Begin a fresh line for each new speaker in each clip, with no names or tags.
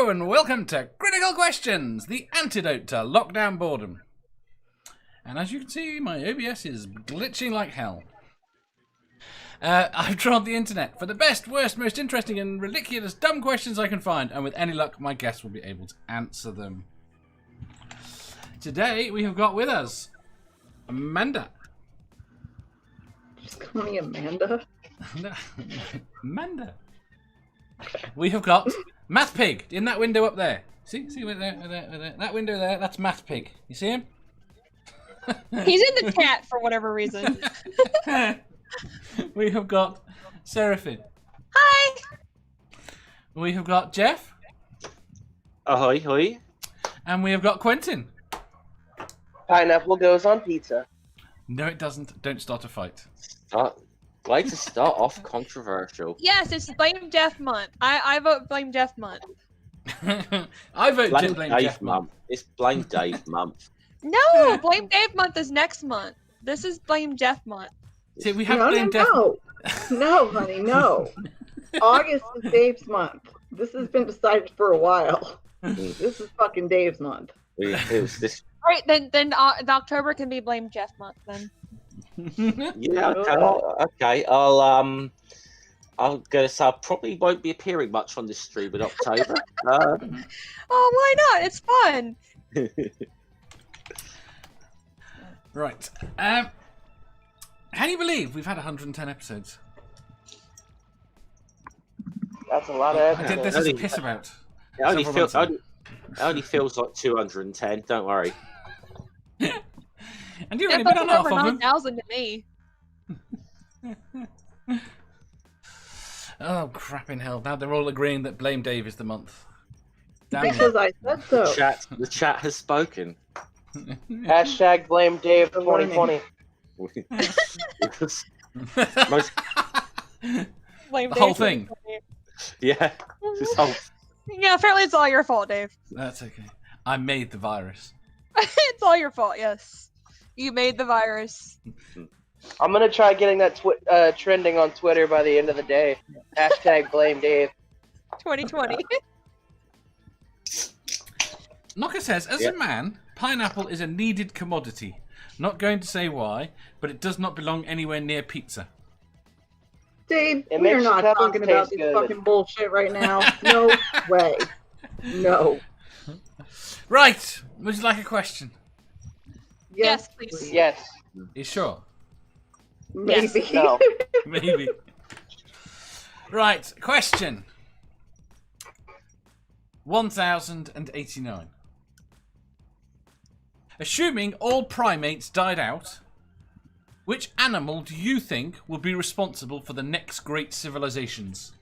Hello and welcome to Critical Questions, the antidote to lockdown boredom. And as you can see, my OBS is glitching like hell. I've trawled the internet for the best, worst, most interesting and ridiculous dumb questions I can find, and with any luck, my guests will be able to answer them. Today, we have got with us Amanda.
Just call me Amanda?
Amanda. We have got MathPig in that window up there. See there. That window there, that's MathPig. You see him?
He's in the chat for whatever reason.
We have got Seraphim.
Hi!
We have got Jeff.
Ahoy, hoy.
And we have got Quentin.
Pineapple goes on pizza.
No, it doesn't. Don't start a fight.
Like to start off controversial.
Yes, it's Blame Jeff month. I vote Blame Jeff month.
I vote
Blame
Blame
Dave
Jeff
month. It's Blame Dave month.
No, Blame Dave month is next month. This is Blame Jeff month.
See, we have
No,
Blame Jeff.
No, honey, no. August is Dave's month. This has been decided for a while. This is fucking Dave's month.
It was this.
All right, then October can be Blame Jeff month then.
Yeah, okay. I'll go. So I probably won't be appearing much on this stream in October.
Oh, why not? It's fun.
Right. Can you believe we've had 110 episodes?
That's a lot of
I
episodes.
did this as a piss about.
It only feels like 210. Don't worry.
And you've
Yeah,
only been on half
over
of them.
9,000 to me.
Oh, crap in hell. Now they're all agreeing that Blame Dave is the month. Damn
Because I said so.
The chat has spoken.
Hashtag blame Dave 2020.
Most,
Blame
The
Dave
whole thing.
2020.
yeah. This whole,
Yeah, apparently it's all your fault, Dave.
That's okay. I made the virus.
It's all your fault, yes. You made the virus.
I'm gonna try getting that trending on Twitter by the end of the day. Hashtag blame Dave.
2020.
Knocker says, as a man, pineapple is a needed commodity. Not going to say why, but it does not belong anywhere near pizza.
Dave,
It
we're
makes
not
Cheetos
talking about
taste
this
good.
fucking bullshit right now. No way. No.
Right. Would you like a question?
Yes, please.
Yes.
You sure?
Maybe.
No.
Maybe. Right. Question. 1089. Assuming all primates died out, which animal do you think will be responsible for the next great civilizations?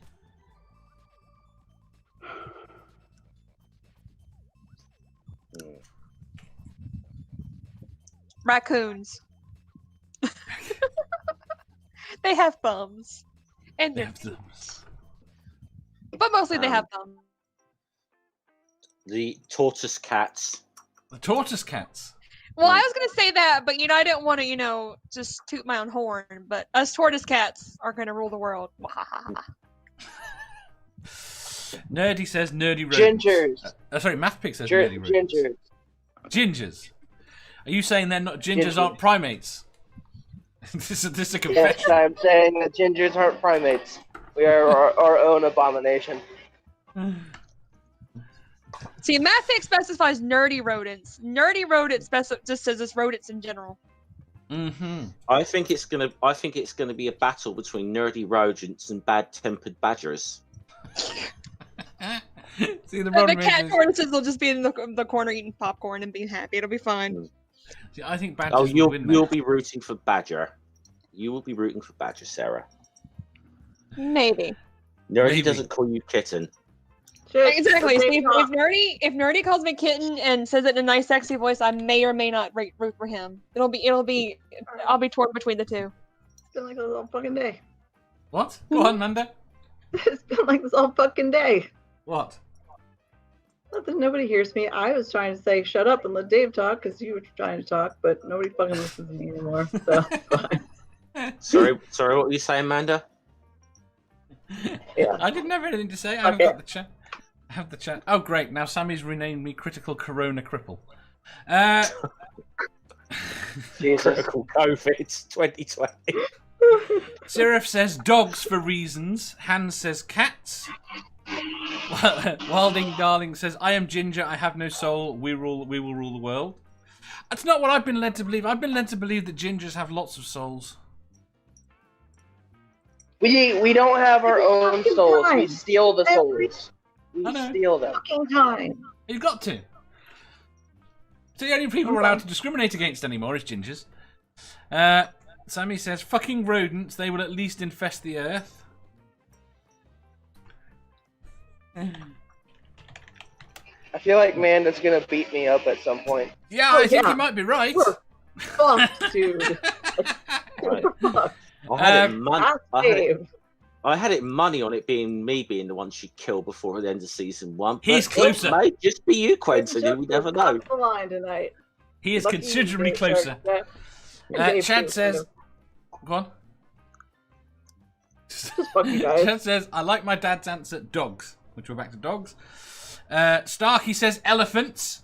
Raccoons. They have thumbs. And
They
they're
have thumbs.
but mostly they have thumbs.
the tortoise cats.
The tortoise cats.
Well, I was gonna say that, but I didn't want to, just toot my own horn. But us tortoise cats are gonna rule the world.
Nerdy says nerdy rodents.
Gingers.
Sorry, MathPig says nerdy rodents.
Gingers.
Gingers. Are you saying they're not gingers?
Gingers.
Aren't primates? this is a
Yes,
confession.
I'm saying that gingers aren't primates. We are our own abomination.
See, MathPig specifies nerdy rodents. Nerdy rodents just says it's rodents in general.
Mm-hmm.
I think it's gonna be a battle between nerdy rodents and bad-tempered badgers.
See, the
The
problem
cat
is,
tortoises will just be in the corner eating popcorn and being happy. It'll be fine.
see, I think badgers
Oh,
will win
you'll
that.
be rooting for Badger. You will be rooting for Badger, Sarah.
Maybe.
Nerdy
Maybe.
doesn't call you kitten.
Just
Exactly.
the
See,
same
if nerdy calls me kitten and says it in a nice, sexy voice, I may or may not root for him. I'll be torn between the two.
It's been like this all fucking day.
What? Go on, Manda.
It's been like this all fucking day.
What?
Nothing, nobody hears me. I was trying to say shut up and let Dave talk because you were trying to talk, but nobody fucking listens to me anymore. So it's fine.
Sorry, what were you saying, Amanda?
Yeah.
I didn't have anything to say. I haven't
Okay.
got the chat. Have the chat. Oh, great. Now Sammy's renamed me Critical Corona Cripple.
Jesus.
Critical COVID 2020.
Seraph says dogs for reasons. Hans says cats. Wilding Darling says, I am Ginger, I have no soul, we will rule the world. That's not what I've been led to believe. I've been led to believe that gingers have lots of souls.
We don't have our own souls. We steal the souls. We
I know.
steal them.
Fucking time.
You've got to. So the only people we're allowed to discriminate against anymore is gingers. Sammy says, fucking rodents, they will at least infest the earth.
I feel like Amanda's gonna beat me up at some point.
Yeah,
Oh,
I think
yeah.
you might be right.
Fuck, dude. Fuck.
I had it money on it being me being the one she killed before the end of season 1.
He's
but
closer.
It may just be you, Quentin. We never know.
The line tonight.
He is
Lucky
considerably
Dave,
closer.
Dave
Chad
too,
says,
kind
go on.
Just fuck you guys.
Chad says, I like my dad's answer, dogs. Which we're back to dogs. Starkey says elephants.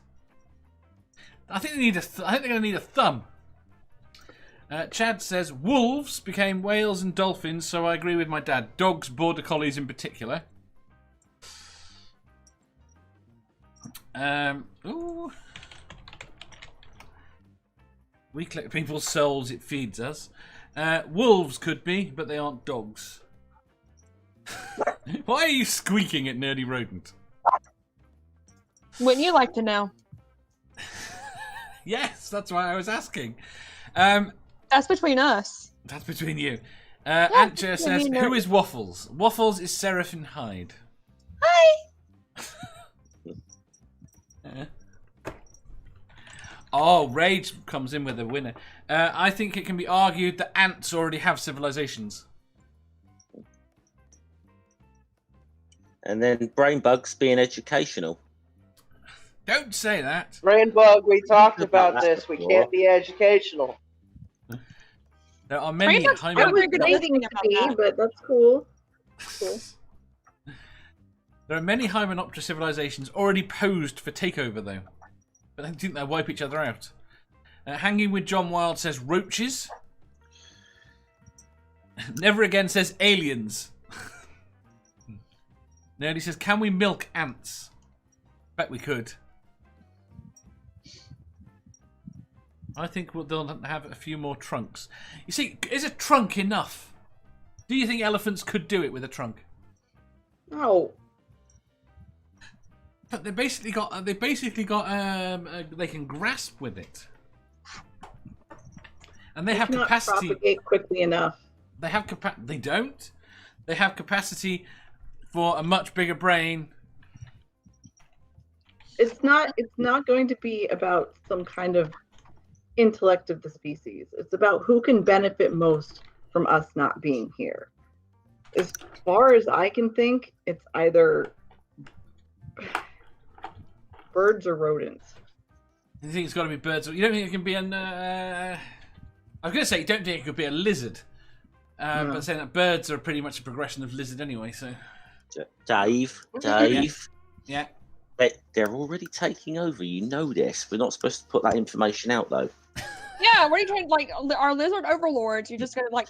I think they're going to need a thumb. Chad says wolves became whales and dolphins, so I agree with my dad. Dogs, border collies in particular. Ooh. We collect people's souls, it feeds us. Wolves could be, but they aren't dogs. Why are you squeaking at Nerdy Rodent?
Wouldn't you like to know?
Yes, that's why I was asking.
That's between us.
That's between you. Antcher says,
between
who is Waffles? Waffles is Seraphim Hyde.
Hi!
Oh, Rage comes in with a winner. I think it can be argued that ants already have civilizations.
And then brain bugs being educational.
Don't say that.
Brainbug, we talked about this. We can't be educational.
There are many
Brainbugs
I
are
was
very good at
waiting
listening
to
about
be,
that.
but that's cool. Cool.
There are many Hymenoptera civilizations already posed for takeover, though. But I think they'll wipe each other out. Hanging with John Wild says roaches. Never Again says aliens. Nerdy says, can we milk ants? Bet we could. I think they'll have a few more trunks. You see, is a trunk enough? Do you think elephants could do it with a trunk?
No.
But they basically got. They can grasp with it, and they have
Cannot
capacity.
propagate quickly enough.
They have They don't. They have capacity for a much bigger brain.
It's not going to be about some kind of intellect of the species. It's about who can benefit most from us not being here. As far as I can think, it's either birds or rodents.
You think it's got to be birds? You don't think it can be an? I was going to say you don't think it could be a lizard,
No.
but saying that birds are pretty much a progression of lizard anyway. So
Dave.
yeah.
They're already taking over. You know this. We're not supposed to put that information out, though.
Yeah, what are you trying to, like, our lizard overlords, you're just gonna, like,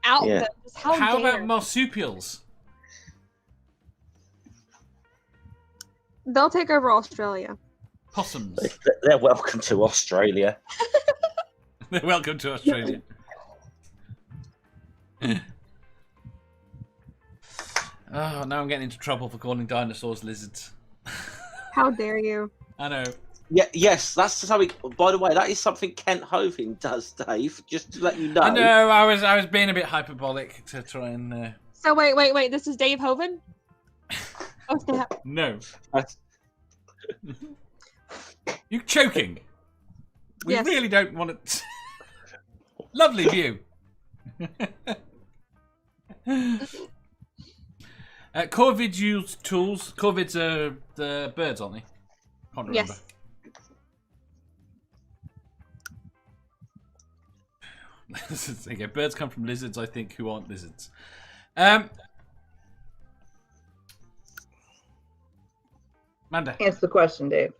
out
Yeah.
them. Just how
How
dare.
about marsupials?
They'll take over Australia.
Possums.
They're welcome to Australia.
Welcome to Australia. Oh, now I'm getting into trouble for calling dinosaurs lizards.
How dare you?
I know.
Yeah, yes, that's something. By the way, that is something Kent Hoving does, Dave. Just to let you know.
I know. I was being a bit hyperbolic to try and.
So wait. This is Dave Hoven? Oh, snap.
No.
That's-
You choking? We
Yes.
really don't want to. Lovely view. Corvid used tools. Corvids are the birds, aren't they? Can't remember.
Yes.
Okay, birds come from lizards, I think, who aren't lizards. Amanda.
Answer the question, Dave.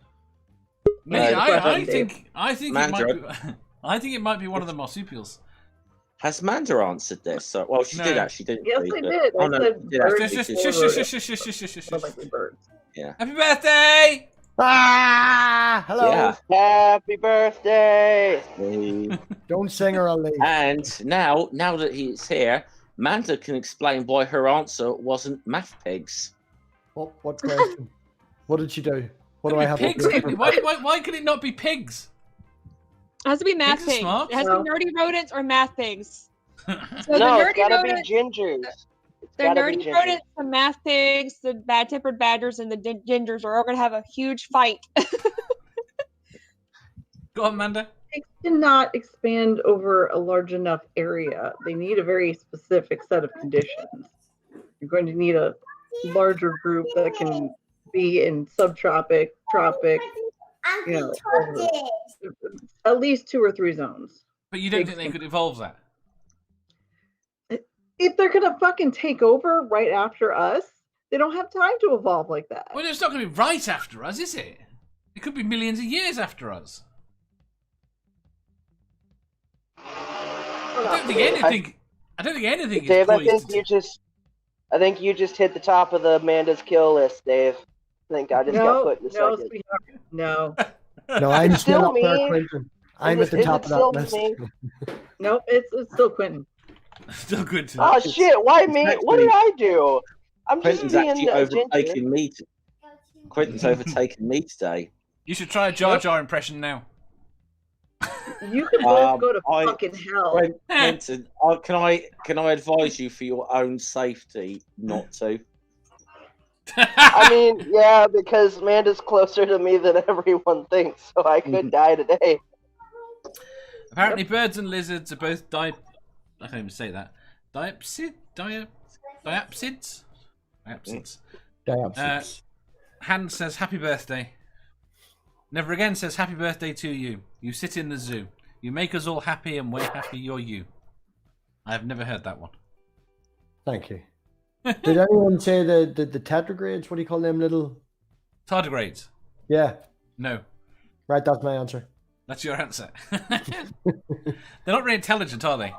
I think it
Amanda.
I think it might be one of the marsupials.
Has Manda answered this? So, well, she did actually, didn't
Yes,
she?
I did.
Oh,
I
no,
said
she did
birds.
actually.
Likely birds.
Yeah.
Happy birthday!
Ah, hello.
Yeah.
Happy birthday!
Don't sing or I'll leave.
And now that he's here, Manda can explain why her answer wasn't MathPigs.
What question? What did she do? What do I have?
Pigs? Why can it not be pigs?
It has to be math
Pigs are
pigs.
smart.
It has to be nerdy rodents or math pigs. So
No,
the
it's
nerdy
gotta be
rodents,
gingers.
the nerdy rodents, the math pigs, the bad-tempered badgers, and the gingers are all going to have a huge fight.
Go on, Amanda.
Pigs cannot expand over a large enough area. They need a very specific set of conditions. You're going to need a larger group that can be in subtropic, tropic, at least 2 or 3 zones.
But you don't think they could evolve that?
If they're gonna fucking take over right after us, they don't have time to evolve like that.
Well, it's not going to be right after us, is it? It could be millions of years after us. I don't think anything is
Dave,
poised.
I think you just hit the top of the Amanda's kill list, Dave. I think I just got put in the second.
Sweetheart, no.
No, I'm still up there,
me?
Quentin. I'm at the top of that list.
Nope, it's still Quentin.
Still good to
Oh shit! Why me? What did I do? I'm just
Quentin's
being
actually overtaking me. Quentin's overtaken me today.
You should try a Jar Jar impression now.
You can both go to fucking hell.
Quentin, can I advise you for your own safety not to?
I mean, yeah, because Amanda's closer to me than everyone thinks, so I could die today.
Apparently, birds and lizards are both I can't even say that. Diapsids. Hans says, happy birthday. Never again says, happy birthday to you. You sit in the zoo. You make us all happy, and we're happy you're you. I have never heard that one.
Thank you. Did anyone say the tetragrades? What do you call them little?
Tardigrades.
Yeah.
No.
Right, that's my answer.
That's your answer. They're not very intelligent, are they?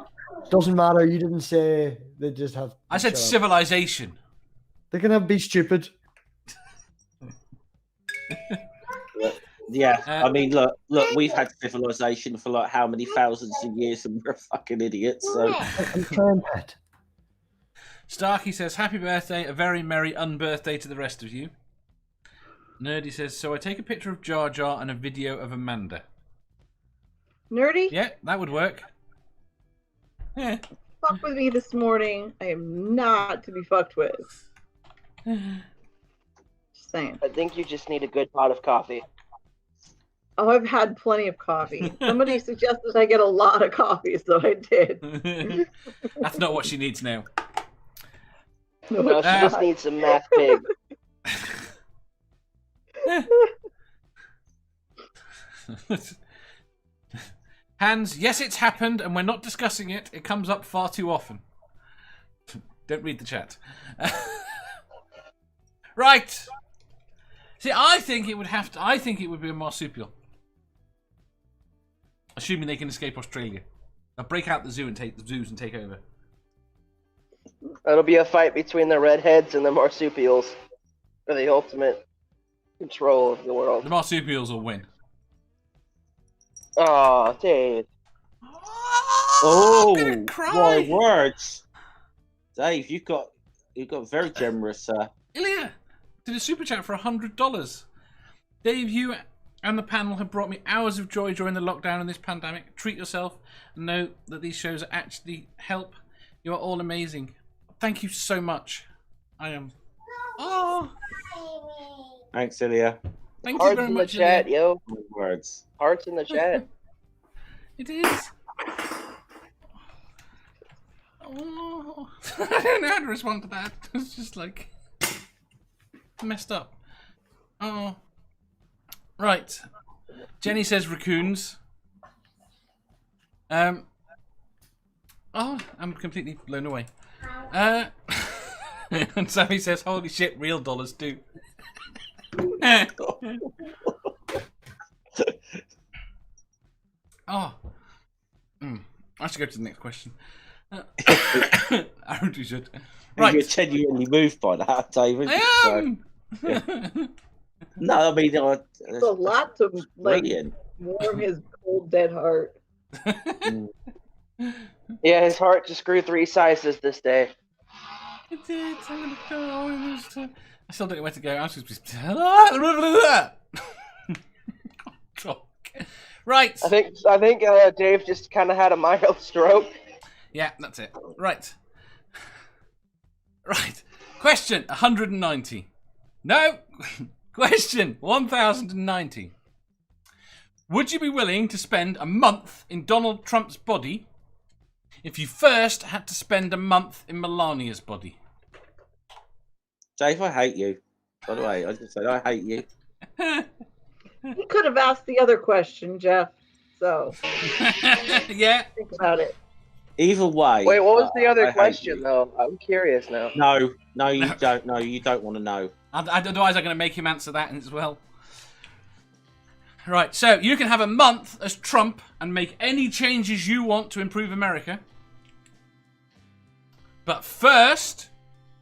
Doesn't matter. You didn't say they just have.
I said civilization.
They can be stupid.
Yeah, I mean, look, we've had civilization for like how many thousands of years, and we're fucking idiots. So
I'm trying that.
Starkey says, happy birthday, a very merry unbirthday to the rest of you. Nerdy says, so I take a picture of Jar Jar and a video of Amanda.
Nerdy?
Yeah, that would work. Yeah.
Fuck with me this morning. I am not to be fucked with. Just saying.
I think you just need a good pot of coffee.
Oh, I've had plenty of coffee. Somebody suggested I get a lot of coffee, so I did.
That's not what she needs now.
No, she just needs some MathPig.
Hans, yes, it's happened, and we're not discussing it. It comes up far too often. Don't read the chat. Right. See, I think it would be a marsupial. Assuming they can escape Australia. They'll break out the zoos and take over.
It'll be a fight between the redheads and the marsupials for the ultimate control of the world.
The marsupials will win.
Oh, Dave.
Oh,
I'm gonna cry.
my words, Dave, you got very generous.
Ilya did a super chat for $100. Dave, you and the panel have brought me hours of joy during the lockdown and this pandemic. Treat yourself and know that these shows actually help. You are all amazing. Thank you so much. I am. Oh.
Thanks, Ilya.
Thank
Hearts
you very
in
much,
the chat,
Ilya.
yo.
My words.
Hearts in the chat.
It is. Oh. I don't know how to respond to that. It's just like messed up. Oh. Right. Jenny says raccoons. Oh, I'm completely blown away. And Sammy says, holy shit, real dollars too. Oh. I should go to the next question. I really should. Right.
You're genuinely moved by that, David.
I am.
No, I mean,
It's a lot to like
brilliant.
warm his cold, dead heart.
Yeah, his heart just grew 3 sizes this day.
It did. I'm gonna go. I still don't know where to go. I'm just. Right.
I think Dave just kind of had a mild stroke.
Yeah, that's it. Right. Right. Question 190. No. Question 1090. Would you be willing to spend a month in Donald Trump's body if you first had to spend a month in Melania's body?
Dave, I hate you. By the way, I just said I hate you.
You could have asked the other question, Jeff. So
Yeah.
think about it.
Either way.
Wait, what was the
I
other
hate
question,
you.
though? I'm curious now.
No, you don't. No, you don't want to know.
Otherwise, I'm going to make him answer that as well. Right, so you can have a month as Trump and make any changes you want to improve America. But first,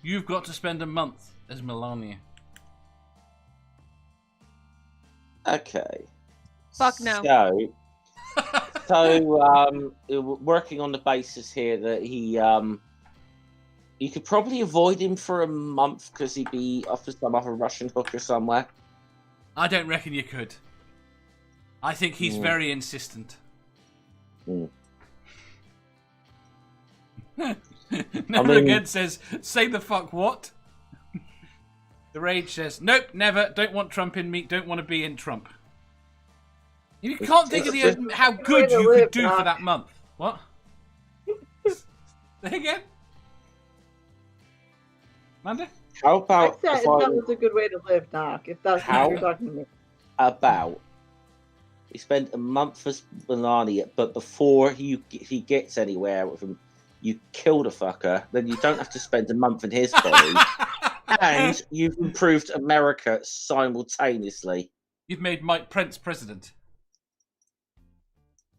you've got to spend a month as Melania.
Okay.
Fuck no.
So, working on the basis here that you could probably avoid him for a month because he'd be off to some other Russian hooker somewhere.
I don't reckon you could. I think he's very insistent. Never again says, say the fuck what? The Rage says, nope, never. Don't want Trump in me. Don't want to be in Trump. You can't think of how good you could do for that month. What? Say again? Amanda?
How
I
about
said that was a good way to live, Doc. If that's what you're talking about.
About he spent a month as Melania, but before he gets anywhere with him, you kill the fucker. Then you don't have to spend a month in his body, and you've improved America simultaneously.
You've made Mike Pence president.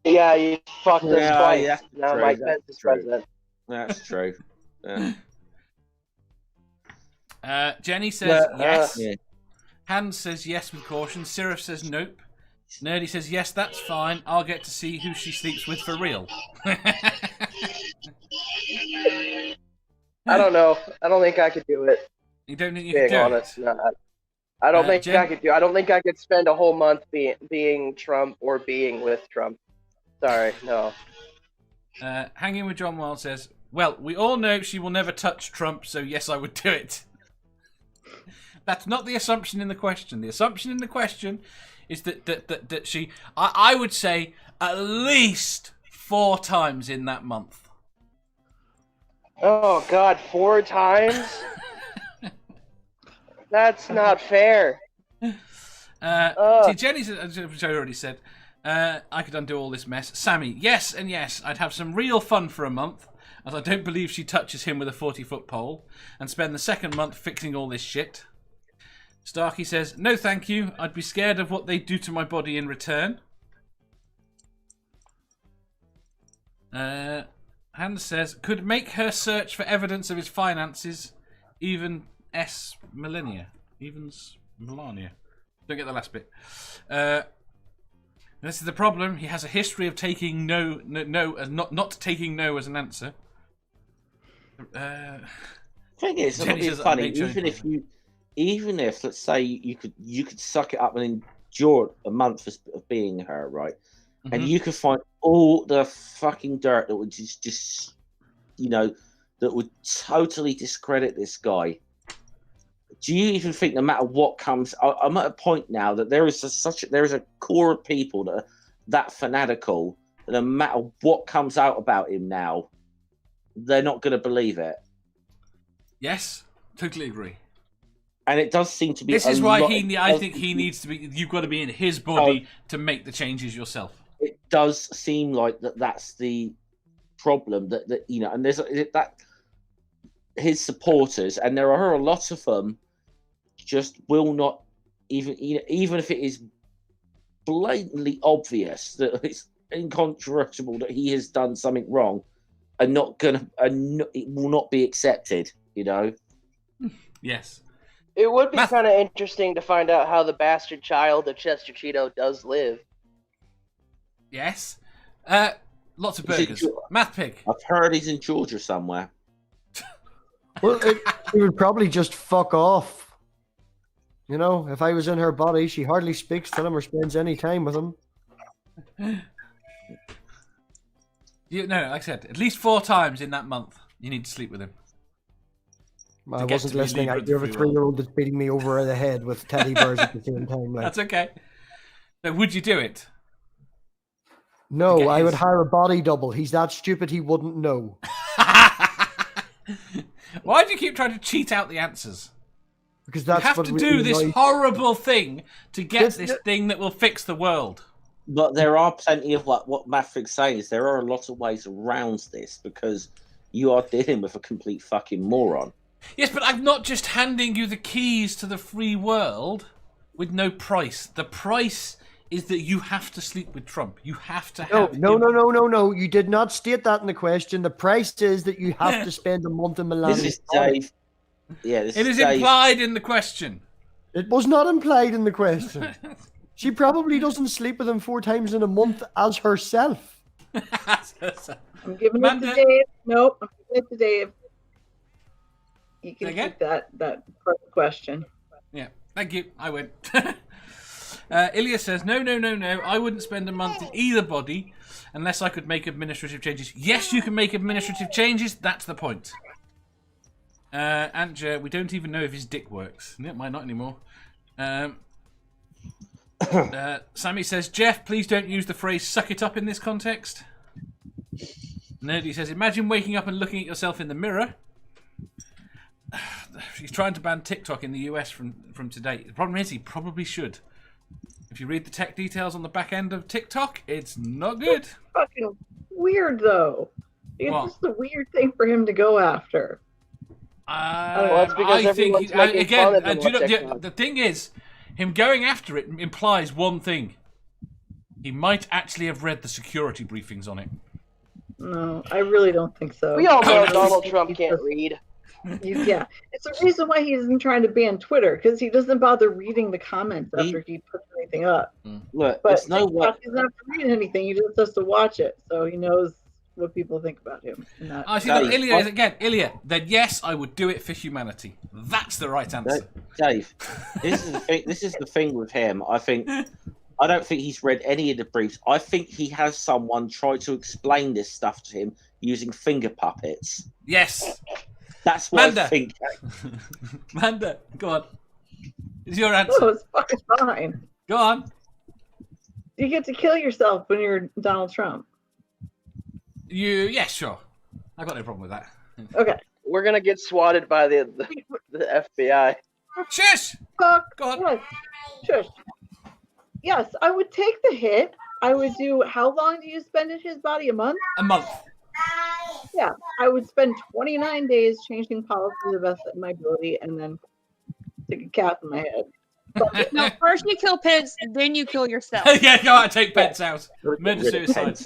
Yeah, you fucked us twice.
Yeah,
now
true,
Mike Pence is
true.
president.
That's true. Yeah.
Jenny says yes.
Yeah.
Hans says yes with caution. Seraph says nope. Nerdy says yes, that's fine. I'll get to see who she sleeps with for real.
I don't know. I don't think I could do it.
You don't think you
Being
can do
honest,
it?
no. I don't think
Jen-
I could do. I don't think I could spend a whole month being Trump or being with Trump. Sorry, no.
Hanging with John Wild says, well, we all know she will never touch Trump, so yes, I would do it. That's not the assumption in the question. The assumption in the question is that she, I would say, at least 4 times in that month.
Oh God, 4 times? That's not fair.
See, Jenny said, which I already said, I could undo all this mess. Sammy, yes and yes, I'd have some real fun for a month, as I don't believe she touches him with a 40-foot pole, and spend the second month fixing all this shit. Starkey says, no thank you, I'd be scared of what they'd do to my body in return. Hans says, could make her search for evidence of his finances, even Melania. Melania. Don't get the last bit. This is the problem. He has a history of taking no not taking no as an answer.
Thing is,
Jenny
it's
says,
funny. Even if let's say you could suck it up and endure a month of being her, right?
Mm-hmm.
And you could find all the fucking dirt that would just that would totally discredit this guy. Do you even think, no matter what comes, I'm at a point now that there is a core of people that are that fanatical that no matter what comes out about him now, they're not going to believe it.
Yes, totally agree.
And it does seem to be.
This is why I think he needs to be. You've got to be in his body to make the changes yourself.
It does seem like that's the problem. That and there's that his supporters, and there are a lot of them, just will not even if it is blatantly obvious that it's incontrovertible that he has done something wrong, it will not be accepted.
Yes.
It would be kind of interesting to find out how the bastard child of Chester Cheeto does live.
Yes. Lots of burgers. MathPig.
I've heard he's in Georgia somewhere.
Well, he would probably just fuck off. If I was in her body, she hardly speaks to him or spends any time with him.
Like I said, at least 4 times in that month, you need to sleep with him.
I wasn't listening. I do have a 3-year-old that's beating me over the head with teddy bears at the same time.
That's okay. So would you do it?
No, I would hire a body double. He's that stupid he wouldn't know.
Why do you keep trying to cheat out the answers?
Because that's
you have to do this horrible thing to get this thing that will fix the world.
But there are plenty of what MathPig's saying is there are a lot of ways around this because you are dealing with a complete fucking moron.
Yes, but I'm not just handing you the keys to the free world with no price. The price is that you have to sleep with Trump. You have to have
No. You did not state that in the question. The price is that you have to spend a month in Melania.
This is Dave. Yeah,
it is implied in the question.
It was not implied in the question. She probably doesn't sleep with him 4 times in a month as herself.
I'm giving it to Dave. Nope, I'm giving it to Dave. You can keep that question.
Yeah, thank you. I win. Ilya says, no. I wouldn't spend a month in either body unless I could make administrative changes. Yes, you can make administrative changes. That's the point. Anja, we don't even know if his dick works. It might not anymore. Sammy says, Jeff, please don't use the phrase suck it up in this context. Nerdy says, imagine waking up and looking at yourself in the mirror. He's trying to ban TikTok in the US from today. The problem is he probably should. If you read the tech details on the back end of TikTok, it's not good.
It's fucking weird, though. It's just a weird thing for him to go after.
It's because everyone's making fun of him on TikTok.
The thing is, him going after it implies one thing. He might actually have read the security briefings on it.
No, I really don't think so.
We all know Donald Trump can't read.
Yeah, it's the reason why he isn't trying to ban Twitter, because he doesn't bother reading the comments after he puts anything up.
Look,
but
it's no way.
He doesn't have to read anything; he just has to watch it, so he knows what people think about him.
Ilya, then yes, I would do it for humanity. That's the right answer.
Dave, this is the thing with him. I don't think he's read any of the briefs. I think he has someone try to explain this stuff to him using finger puppets.
Yes.
That's what I think.
Manda, go on. It's your answer.
Oh, it's fucking fine.
Go on.
You get to kill yourself when you're Donald Trump.
Yeah, sure. I got no problem with that.
Okay.
We're gonna get swatted by the FBI.
Shush!
Fuck.
Go on.
Yes. Shush. Yes, I would take the hit. I would do. How long do you spend in his body? A month?
A month.
Yeah, I would spend 29 days changing policy to the best of my ability, and then stick a cap in my head.
No, first you kill Pence, then you kill yourself.
Yeah, go on, take Pence out. Murder suicide.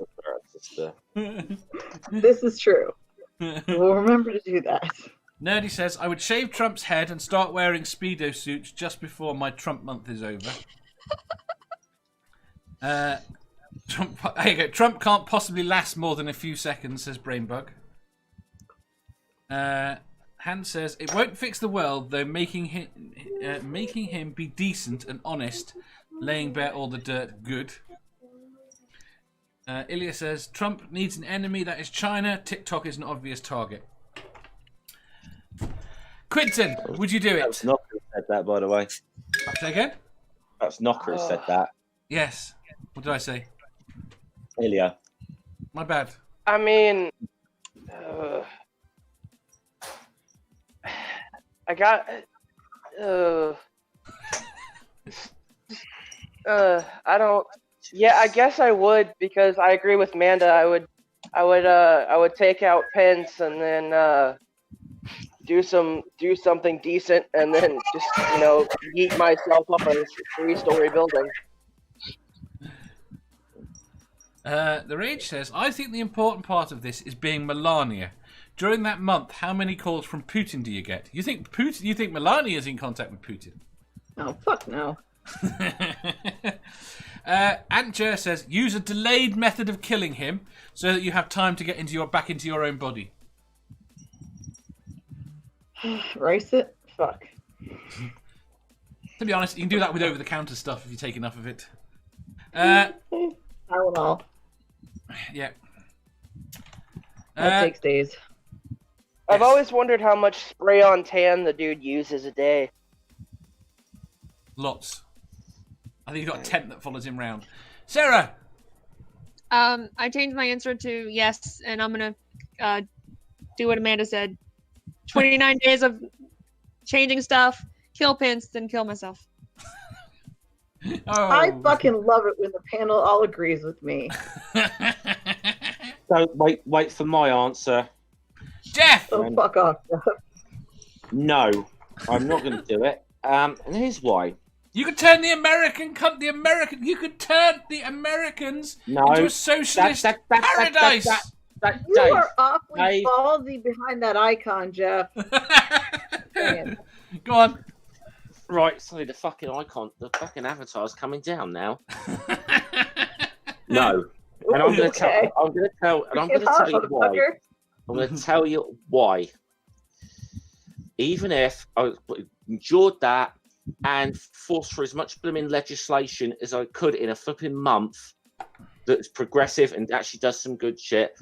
This is true. We'll remember to do that.
Nerdy says, I would shave Trump's head and start wearing Speedo suits just before my Trump month is over. Trump can't possibly last more than a few seconds, says Brainbug. Han says, it won't fix the world, though making him be decent and honest, laying bare all the dirt, good. Ilya says, Trump needs an enemy, that is China. TikTok is an obvious target. Quentin, would you do it?
That's Knocker who said that, by the way.
Say again?
That's Knocker who said that.
Yes. What did I say?
Ilya.
My bad.
I mean, I got. I don't. Yeah, I guess I would, because I agree with Manda. I would take out Pence and then do something decent, and then just yeet myself up a 3-story building.
The Rage says, I think the important part of this is being Melania. During that month, how many calls from Putin do you get? You think Melania is in contact with Putin?
Oh, fuck no.
Aunt Jer says, use a delayed method of killing him so that you have time to get back into your own body.
Rice it? Fuck.
To be honest, you can do that with over-the-counter stuff if you take enough of it.
Tylenol.
Yeah.
That takes days.
I've always wondered how much spray-on tan the dude uses a day.
Lots. I think he's got a tent that follows him round. Sarah!
I changed my answer to yes, and I'm going to do what Amanda said. 29 days of changing stuff, kill Pence, then kill myself.
Oh.
I fucking love it when the panel all agrees with me.
So wait for my answer.
Jeff!
So fuck off, Jeff.
No, I'm not going to do it. And here's why.
You could turn you could turn the Americans into a socialist paradise.
You are awfully ballsy behind that icon, Jeff.
Go on.
Right, so the fucking avatar's coming down now. No, and I'm going to tell you why. I'm going to tell you why. Even if I endured that and forced for as much blooming legislation as I could in a flipping month that's progressive and actually does some good shit,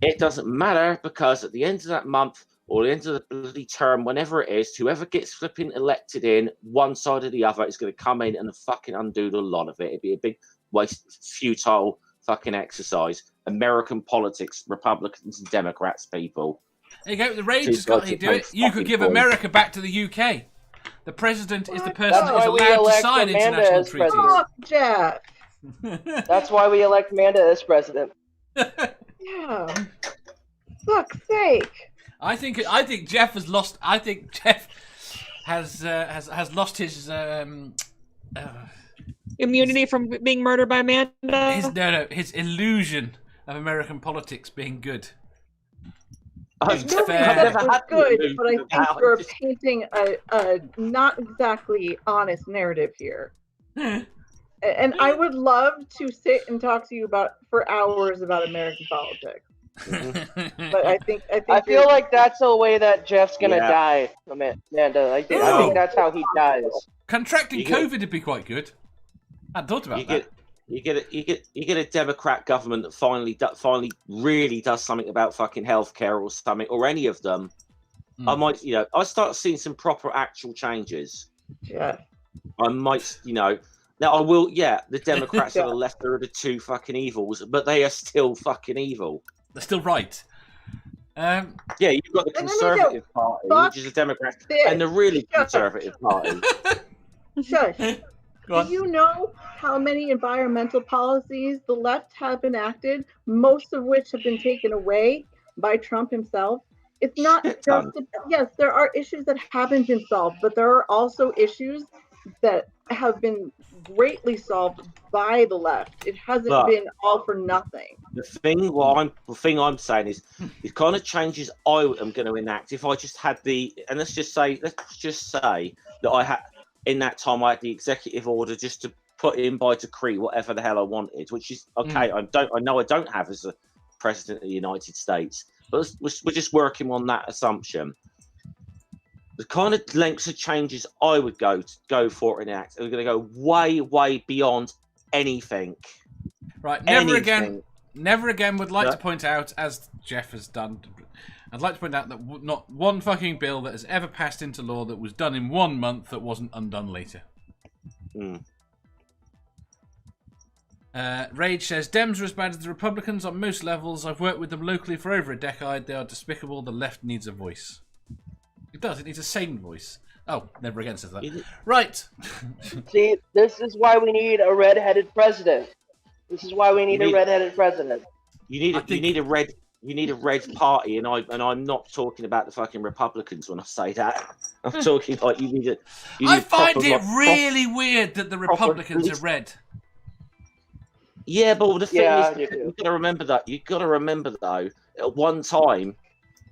it doesn't matter, because at the end of that month or the end of the bloody term, whenever it is, whoever gets flipping elected in, one side or the other, is going to come in and fucking undo a lot of it. It'd be a big waste, futile fucking exercise. American politics, Republicans and Democrats, people.
There you go. The Rage has got to do it. You could give America back to the UK. The president is the person that is allowed to sign international treaties.
Fuck, Jeff.
That's why we elect Amanda as president.
Yeah. Fuck's sake.
I think Jeff has lost. I think Jeff has lost his
immunity from being murdered by Amanda.
His illusion of American politics being good.
It's good, but I think you're painting a not exactly honest narrative here. And I would love to sit and talk to you for hours about American politics. But I
feel like that's the way that Jeff's gonna die, Amanda. I think that's how he dies.
Contracting COVID would be quite good. I thought about that.
You get a Democrat government that finally really does something about fucking healthcare or something, or any of them. I start seeing some proper actual changes.
Yeah.
I might, now I will. Yeah, the Democrats on the left are the two fucking evils, but they are still fucking evil.
They're still right.
Yeah, you've got the Conservative Party, which is a Democrat, and the really Conservative Party.
Shush. Do you know how many environmental policies the left have enacted, most of which have been taken away by Trump himself? It's not just, yes, there are issues that haven't been solved, but there are also issues that have been greatly solved by the left. It hasn't been all for nothing.
The thing I'm saying is, the kind of changes I am going to enact, if I just had let's just say that I had, in that time, I had the executive order just to put in by decree whatever the hell I wanted, which is okay. I know I don't have as a president of the United States, but we're just working on that assumption. The kind of lengths of changes I would go for in act are going to go way, way beyond anything.
Right. Never again would like to point out, as Jeff has done, I'd like to point out that not one fucking bill that has ever passed into law that was done in 1 month that wasn't undone later. Rage says, Dems are as bad as the Republicans on most levels. I've worked with them locally for over a decade. They are despicable. The left needs a voice. It does. It needs a sane voice. Oh, never again says that. Right.
See, this is why we need a red-headed president. You need
You need a red party, and I'm not talking about the fucking Republicans when I say that. I'm talking like you need a.
I find it really weird that the Republicans are red.
Yeah, but the thing is,
you do.
you've got to remember that. You've got to remember though, at one time,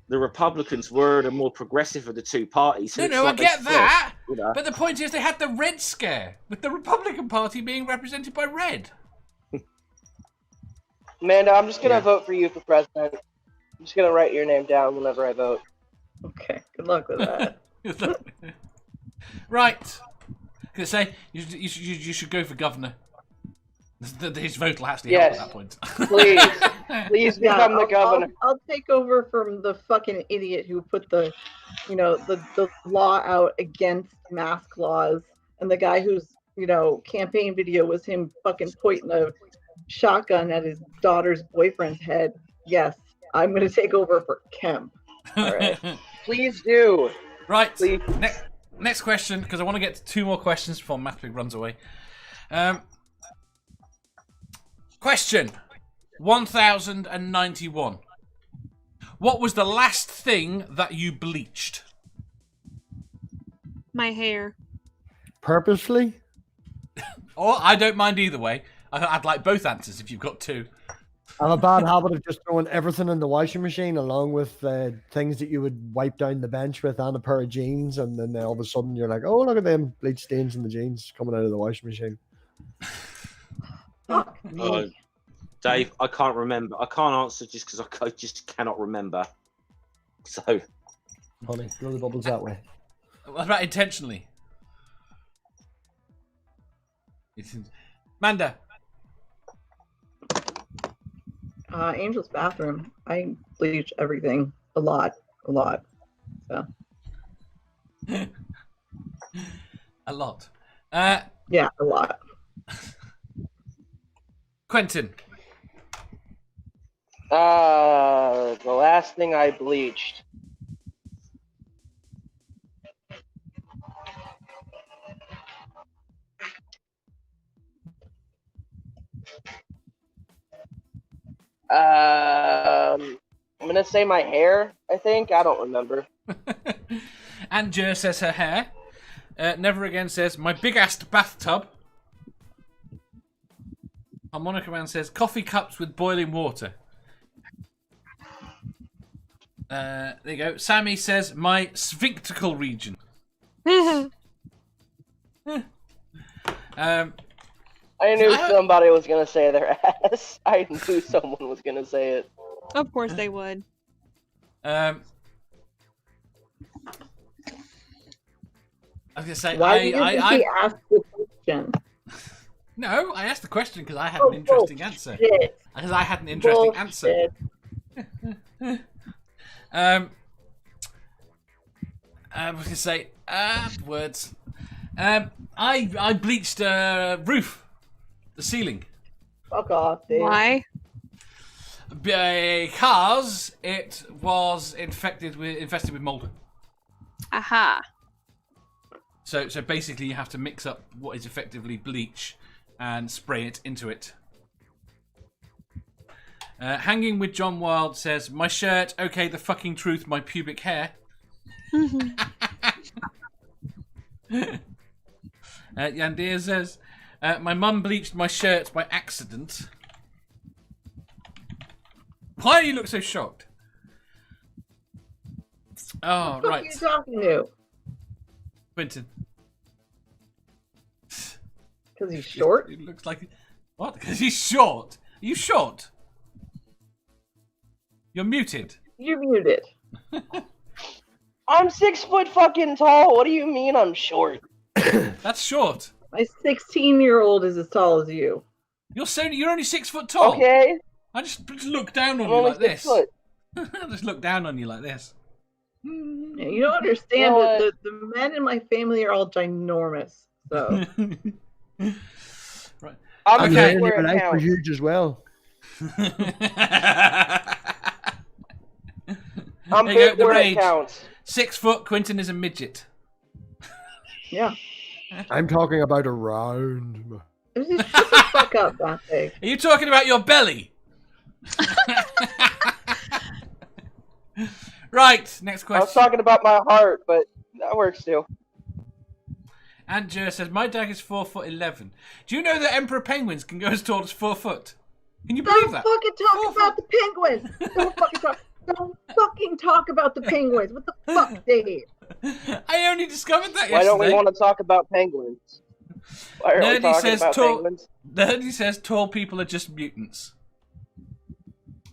the Republicans were the more progressive of the two parties. So
No, I get that.
You know?
But the point is, they had the red scare with the Republican Party being represented by red.
Amanda, I'm just gonna vote for you for president. I'm just gonna write your name down whenever I vote.
Okay, good luck with that.
Right. Could say you should go for governor. His vote will actually help at that point.
Please become the governor.
I'll take over from the fucking idiot who put the law out against mask laws, and the guy whose campaign video was him fucking pointing a shotgun at his daughter's boyfriend's head. Yes, I'm going to take over for Kemp. All right.
Please do.
Right.
Please.
Next question, because I want to get to 2 more questions before MathPig runs away. Question 1091. What was the last thing that you bleached?
My hair.
Purposely?
Or I don't mind either way. I'd like both answers if you've got 2.
I have a bad habit of just throwing everything in the washing machine, along with things that you would wipe down the bench with and a pair of jeans, and then all of a sudden you're like, oh, look at them bleach stains in the jeans coming out of the washing machine.
Dave, I can't remember. I can't answer just because I just cannot remember. So,
Honey, blow the bubbles that way.
What about intentionally? Amanda.
Angel's bathroom. I bleach everything a lot. So.
A lot.
Yeah, a lot.
Quentin.
The last thing I bleached. I'm gonna say my hair. I think I don't remember.
And Jer says her hair. Never Again says my big ass bathtub. Harmonica Man says coffee cups with boiling water. There you go. Sammy says my sphinctical region.
I knew somebody was gonna say their ass. I knew someone was gonna say it.
Of course they would.
I was gonna say
Why didn't he ask the question?
No, I asked the question because I had an interesting answer. Because I had an interesting answer. I was gonna say words. I bleached roof, the ceiling.
Fuck off, dude.
Why?
Because it was infested with mold.
Aha.
So basically, you have to mix up what is effectively bleach and spray it into it. Hanging with John Wild says, my shirt, okay, the fucking truth, my pubic hair. Yandir says, my mum bleached my shirt by accident. Why do you look so shocked? Oh,
What
right.
are you talking to?
Quentin.
Because he's short?
It looks like... What? Because he's short? Are you short? You're muted.
You're muted.
I'm 6 foot fucking tall. What do you mean I'm short?
That's short.
My 16-year-old is as tall as you.
You're only 6 foot tall.
Okay.
I just look down on
I'm
you
only
like
6
this.
foot.
I just look down on you like this.
Yeah, you don't understand that the men in my family are all ginormous. So
Right.
I'm
Okay.
big where it
Life was
counts.
huge as well.
I'm
There you go,
big
the
where
rage.
it counts.
6 foot, Quentin is a midget.
yeah.
I'm talking about around.
Just shut the fuck up, that thing.
Are you talking about your belly? Right, next question.
I was talking about my heart, but that works too.
Andrew says, my dog is 4'11". Do you know that emperor penguins can go as tall as 4 foot? Can you believe
Don't
that?
fucking talk about the penguins. Don't fucking talk about the penguins. What the fuck, Dave?
I only discovered that yesterday.
Why don't we want to talk about penguins? Why are we talking about penguins?
Nerdy says tall people are just mutants.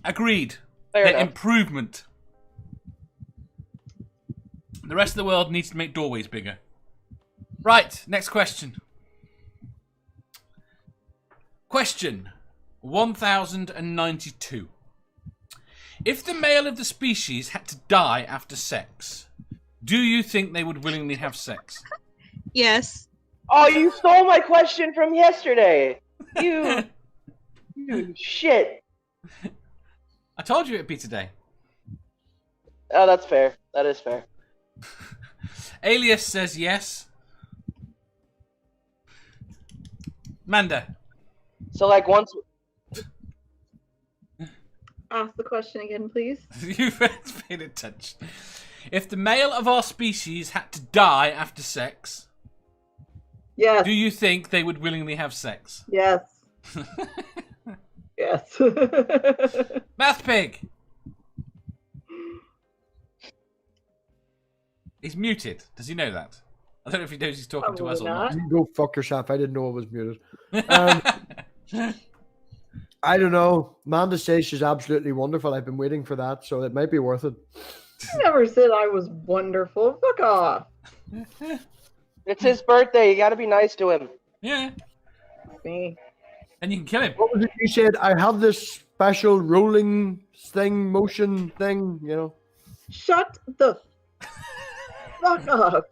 Agreed.
Fair
They're
enough.
improvement. The rest of the world needs to make doorways bigger. Right, next question. Question 1092. If the male of the species had to die after sex, do you think they would willingly have sex?
Yes.
Oh, you stole my question from yesterday. You shit.
I told you it'd be today.
Oh, that's fair. That is fair.
Alias says yes. Manda.
So, like, once...
Ask the question again, please.
You've paid attention. If the male of our species had to die after sex,
Yes.
do you think they would willingly have sex?
Yes. Yes.
MathPig. He's muted. Does he know that? I don't know if he knows he's talking to us or not.
You go fuck yourself. I didn't know it was muted. I don't know. Amanda says she's absolutely wonderful. I've been waiting for that, so it might be worth it.
I never said I was wonderful. Fuck off.
It's his birthday. You gotta be nice to him.
Yeah.
Me.
And you can kill him.
What was it you said? I have this special rolling thing, motion thing, you know.
Shut the fuck up.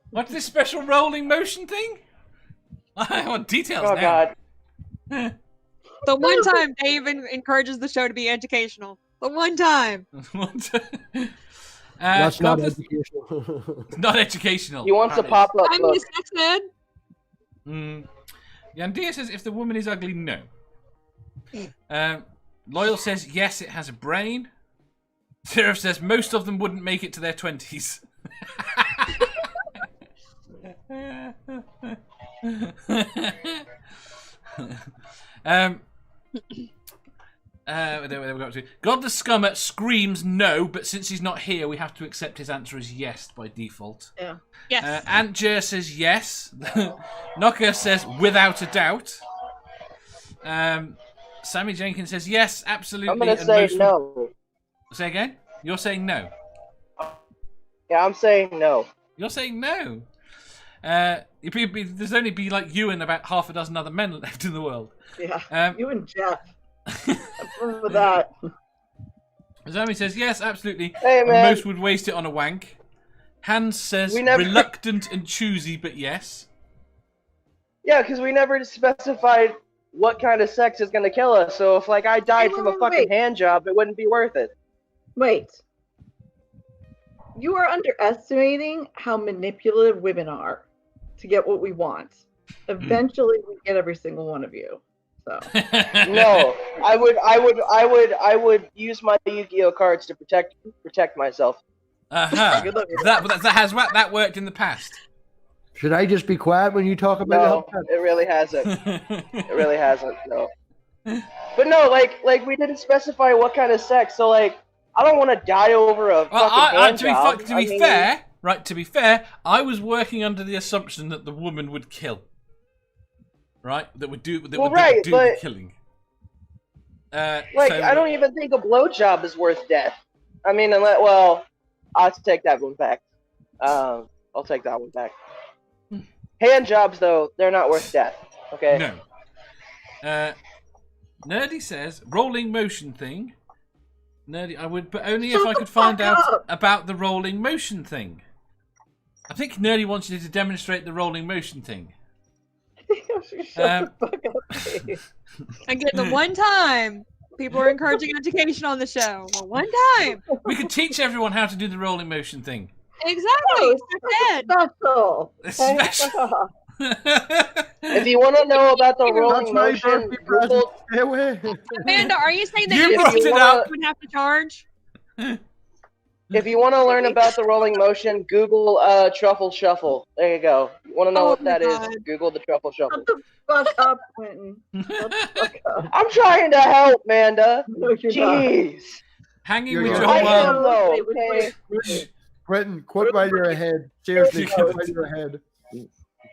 What's this special rolling motion thing? I want details
Oh,
now.
God.
The one time Dave encourages the show to be educational. The one time.
That's not
Godless-
educational.
Not educational.
He wants a
apparently.
pop-up
I'm
book.
a sex ed.
Yandia says if the woman is ugly, no. Loyal says yes, it has a brain. Seraph says most of them wouldn't make it to their 20s. Where we got to? Godless Scummer screams no, but since he's not here, we have to accept his answer as yes by default.
Yeah.
Yes.
Antjer says yes. Knocker says without a doubt. Sammy Jenkins says yes, absolutely.
I'm gonna
and
say
most-
no.
Say again? You're saying no.
Yeah, I'm saying no.
You're saying no. There's only be like you and about half a dozen other men left in the world.
Yeah. You and Jeff. For that.
Sammy says yes, absolutely.
Hey,
and
man.
most would waste it on a wank. Hans says
We never-
reluctant and choosy, but yes.
Yeah, because we never specified what kind of sex is gonna kill us. So if like I died from a fucking hand job, it wouldn't be worth it.
Wait. You are underestimating how manipulative women are to get what we want. Eventually, we get every single one of you. So
No, I would use my Yu-Gi-Oh cards to protect myself.
good luck with
that worked in the past.
Should I just be quiet when you talk about
No, it really hasn't. It really hasn't. No. But no, like we didn't specify what kind of sex. So like, I don't want to die over a fucking hand job.
To be fair, I was working under the assumption that the woman would kill. Right? That would do the killing.
I don't even think a blowjob is worth death. I mean, I'll take that one back. I'll take that one back. Hand jobs, though, they're not worth death. Okay.
No. Nerdy says rolling motion thing. Nerdy, I would, but only if I could find out about the rolling motion thing. I think Nerdy wants you to demonstrate the rolling motion thing.
Shut the fuck up, Dave.
Again, the one time people are encouraging education on the show. The one time.
We could teach everyone how to do the rolling motion thing.
Exactly.
Special.
It's special.
If you want to know about the rolling motion, Google.
Stay away.
Amanda, are you saying that
You
you
brought it up.
would have to charge?
If you want to learn about the rolling motion, Google truffle shuffle. There you go. You want to know
Oh
what
my
that is?
God.
Google the truffle shuffle.
Shut the fuck up, Quentin. Shut the fuck up.
I'm trying to help, Manda.
No, you're not.
Jeez.
Hanging
You're
with
right.
John
I am
Wild.
though.
Wait, wait,
Okay.
Quentin, quit while you're ahead. Seriously,
There you
quit
go.
while you're ahead.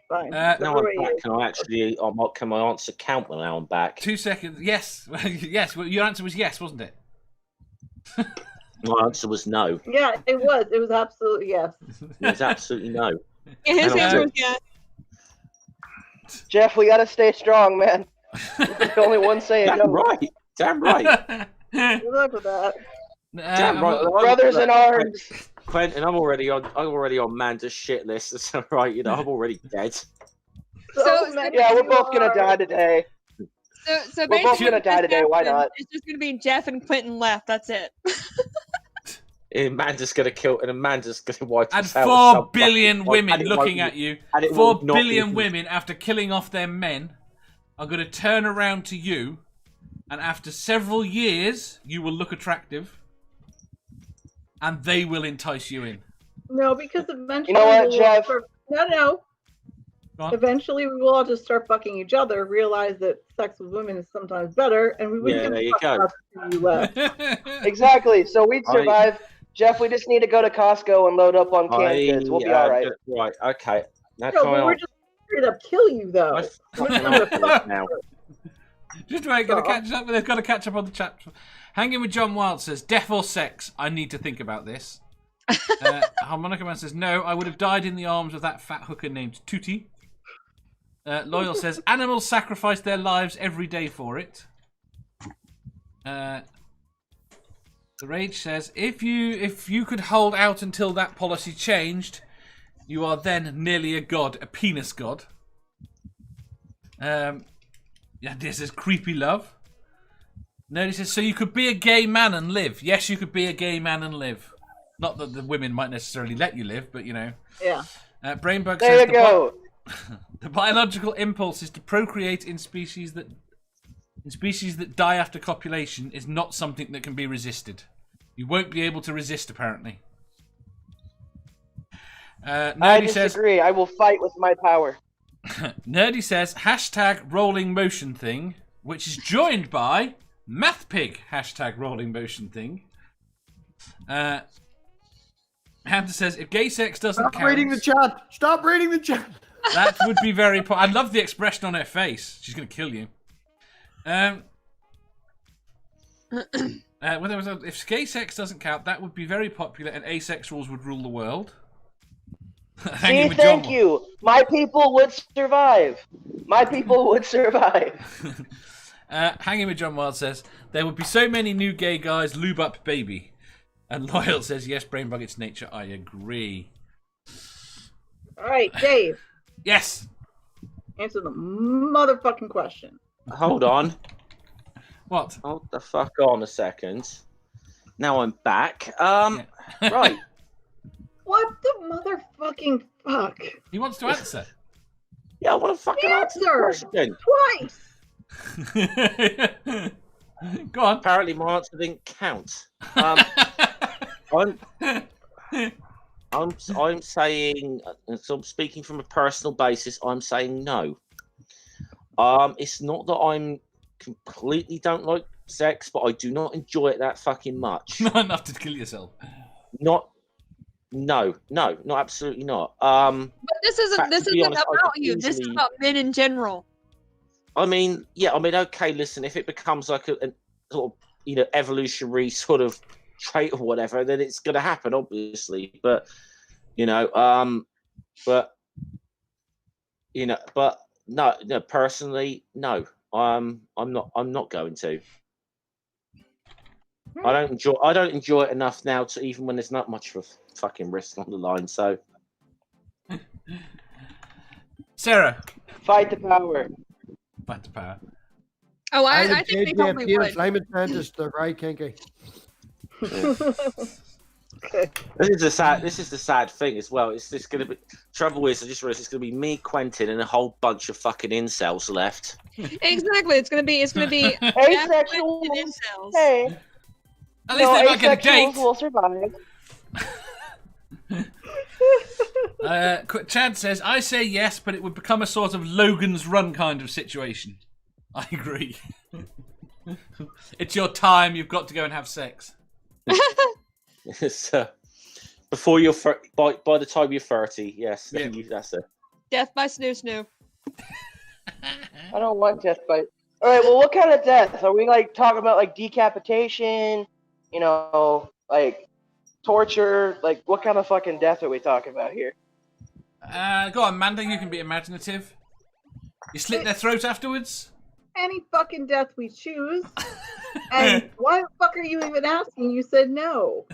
Fine.
Uh,
Now I'm back. Can I actually? Can my answer count when I'm back?
2 seconds. Yes. Yes. Well, your answer was yes, wasn't it?
My answer was no.
Yeah, it was. It was absolutely yes.
It was absolutely no.
Yeah, his
And
answer
also-
was yeah.
Jeff, we gotta stay strong, man. You're the only one saying
Damn
no.
right. Damn right.
Good luck with that.
Damn right.
Brothers in arms.
Quentin, I'm already on Manda's shit list. That's all right. You know, I'm already dead.
So-
many
Yeah, we're
you
both gonna
are.
die today.
So
We're both
basically,
gonna die today. Why not?
It's just gonna be Jeff and Quentin left. That's it.
Amanda's gonna kill, and Amanda's gonna wipe
And
us out.
4 billion women
and it
looking
won't
at you.
and it
4
will not be-
billion women, after killing off their men, are going to turn around to you, and after several years, you will look attractive, and they will entice you in.
No, because eventually
You know what,
we will
Jeff?
No.
Go on.
Eventually, we will all just start fucking each other, realize that sex with women is sometimes better, and we wouldn't
Yeah,
give
there
a
you
fuck
go.
about the two you left.
Exactly. So we'd survive. Jeff, we just need to go to Costco and load up on canned goods. We'll be all right.
Right. Okay. Now
No,
can
but
I
we're just straight up kill you, though.
I fucking
We're
answer
gonna
this now.
Just wait, got to catch up. They've got to catch up on the chat. Hanging with John Wild says, "Death or sex? I need to think about this." Harmonica Man says, "No, I would have died in the arms of that fat hooker named Tootie." Loyal says, "Animals sacrifice their lives every day for it." The Rage says, if you could hold out until that policy changed, you are then nearly a god, a penis god." Yeah, this is creepy love. Nerdy says, "So you could be a gay man and live." Yes, you could be a gay man and live. Not that the women might necessarily let you live, but you know.
Yeah.
Brainbug
There
says
you go.
the biological impulse is to procreate in species that die after copulation is not something that can be resisted. You won't be able to resist, apparently.
I
Nerdy says,
disagree. I will fight with my power.
Nerdy says, hashtag rolling motion thing, which is joined by MathPig, hashtag rolling motion thing. Hunter says, if gay sex doesn't
Stop
count...
reading the chat. Stop reading the chat.
That would be very... I love the expression on her face. She's going to kill you. If gay sex doesn't count, that would be very popular and asexuals would rule the world.
See, thank you. My people would survive. My people would survive.
Hanging with John Wild says, there would be so many new gay guys, lube up baby. And Loyal says, yes, Brainbug, it's nature. I agree.
All right, Dave,
Yes.
answer the motherfucking question.
Hold on.
What?
Hold the fuck on a second. Now I'm back. Right.
What the motherfucking fuck?
He wants to answer.
Yeah, I want to fucking answer the question.
Twice.
Go on.
Apparently my answer didn't count. I'm saying, so I'm speaking from a personal basis, I'm saying no. It's not that I'm completely don't like sex, but I do not enjoy it that fucking much.
Not enough to kill yourself.
No, absolutely not.
But this
fact,
isn't
to be honest, I
about
could
you. This is
easily-
about men in general.
I mean, okay, listen, if it becomes like a sort of, evolutionary sort of trait or whatever, then it's going to happen, obviously. But, but no, personally, no. I'm not going to. I don't enjoy it enough now to even when there's not much of a fucking risk on the line. So,
Sarah.
Fight the power.
Fight the power.
Oh, I think they probably would.
Climate scientists, they're right, kinky.
Okay.
This is the sad thing as well. It's just gonna be trouble is I just realized it's gonna be me, Quentin, and a whole bunch of fucking incels left.
Exactly. It's gonna be
Asexuals.
incels.
Hey,
At least they might get a
asexuals
date.
will survive.
Chad says, I say yes, but it would become a sort of Logan's Run kind of situation. I agree. It's your time. You've got to go and have sex.
It's, before you're by the time you're 30, yes,
Yeah.
that's it.
Death by snoo snoo.
I don't want death bite. All right, well, what kind of death? Are we like talking about like decapitation? You know, like torture? Like what kind of fucking death are we talking about here?
Go on, Manda. You can be imaginative. You slit their throat afterwards.
Any fucking death we choose. And why the fuck are you even asking? You said no.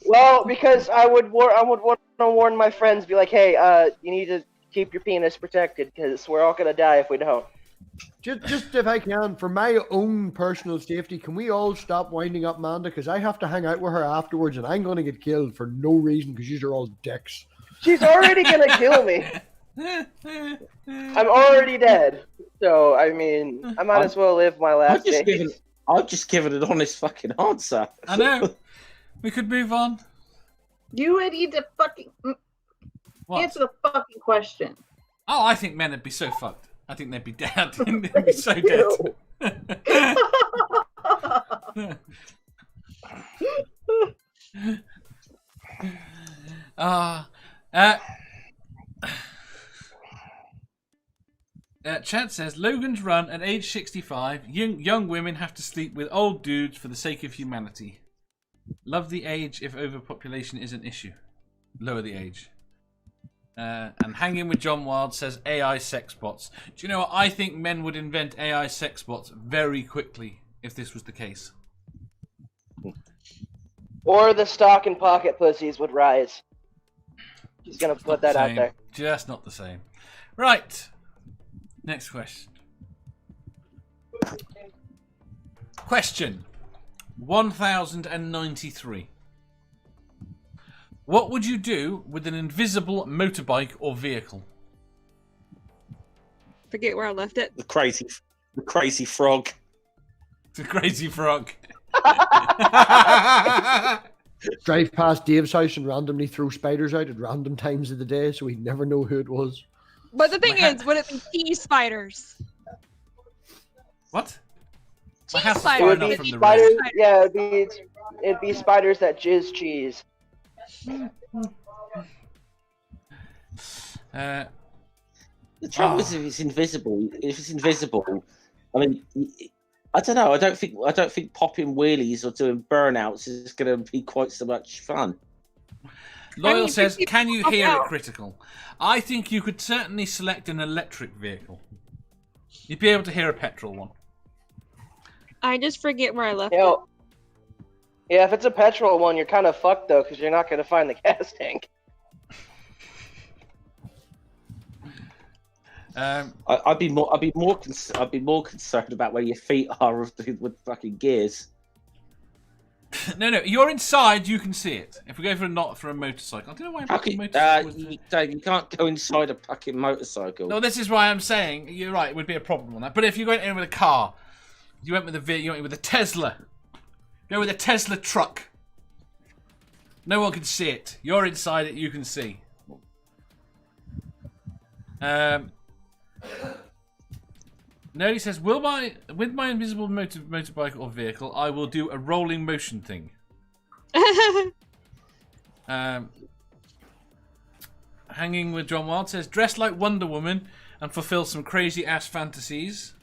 Well, because I would want to warn my friends, be like, hey, you need to keep your penis protected because we're all gonna die if we don't.
Just if I can, for my own personal safety, can we all stop winding up Manda? Because I have to hang out with her afterwards, and I'm going to get killed for no reason because you're all dicks.
She's already gonna kill me. I'm already dead. So I mean, I might as well live my last days.
I've just given an honest fucking answer.
I know. We could move on.
You would need to fucking
What?
answer the fucking question.
Oh, I think men would be so fucked. I think they'd be dead. I think they'd be so dead. Chad says, Logan's Run at age 65, young women have to sleep with old dudes for the sake of humanity. Love the age if overpopulation is an issue. Lower the age. And Hanging with John Wild says AI sex bots. Do you know what? I think men would invent AI sex bots very quickly if this was the case.
Or the stock and pocket pussies would rise. Just gonna put that out there.
Just not the same. Right. Next question. Question 1093. What would you do with an invisible motorbike or vehicle?
Forget where I left it.
The crazy frog.
It's a crazy frog.
Drive past Dave's house and randomly throw spiders out at random times of the day so he'd never know who it was.
But the thing is, would it be tea spiders?
What?
Cheese
My house is
spiders.
far
It
enough
would
from
be
the
spiders.
road.
Yeah, it'd be spiders that jizz cheese.
The trouble is, if it's invisible, I mean, I don't know. I don't think popping wheelies or doing burnouts is going to be quite so much fun.
Loyal says, can you hear it critical? I think you could certainly select an electric vehicle. You'd be able to hear a petrol one.
I just forget where I left
You
it.
know, yeah, if it's a petrol one, you're kind of fucked though, because you're not going to find the gas tank.
I'd be more concerned about where your feet are with fucking gears.
No, you're inside, you can see it. If we go for a motorcycle. I don't know why I'm fucking motorcycle.
Dave, you can't go inside a fucking motorcycle.
No, this is why I'm saying, you're right, it would be a problem on that. But if you went in with a car, you went with a Tesla. Go with a Tesla truck. No one can see it. You're inside it, you can see. No, he says, with my invisible motorbike or vehicle, I will do a rolling motion thing. Hanging with John Wild says, dress like Wonder Woman and fulfill some crazy ass fantasies.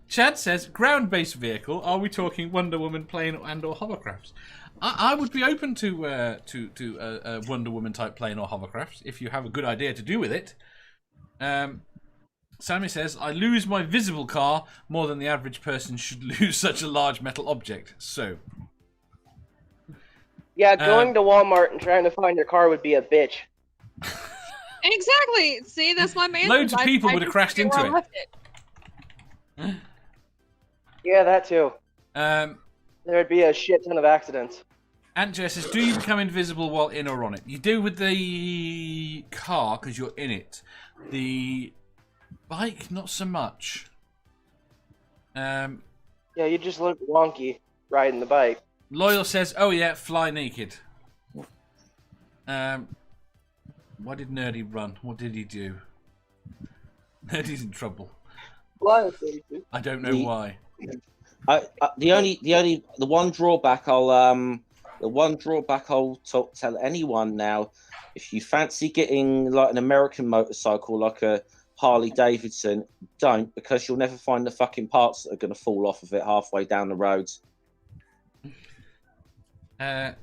Chad says, ground-based vehicle. Are we talking Wonder Woman plane and/or hovercrafts? I would be open to a Wonder Woman type plane or hovercraft if you have a good idea to do with it. Sammy says, I lose my visible car more than the average person should lose such a large metal object. So,
yeah, going to Walmart and trying to find your car would be a bitch.
Exactly. See, that's my man.
Loads of people would have crashed into it.
Yeah, that too. There'd be a shit ton of accidents.
Antja says, do you become invisible while in or on it? You do with the car because you're in it. The bike, not so much.
Yeah, you just look wonky riding the bike.
Loyal says, "Oh yeah, fly naked." Why did Nerdy run? What did he do? Nerdy's in trouble.
Well,
I don't know why.
The one drawback I'll tell anyone now, if you fancy getting like an American motorcycle, like a Harley Davidson, don't, because you'll never find the fucking parts that are going to fall off of it halfway down the roads.
Chad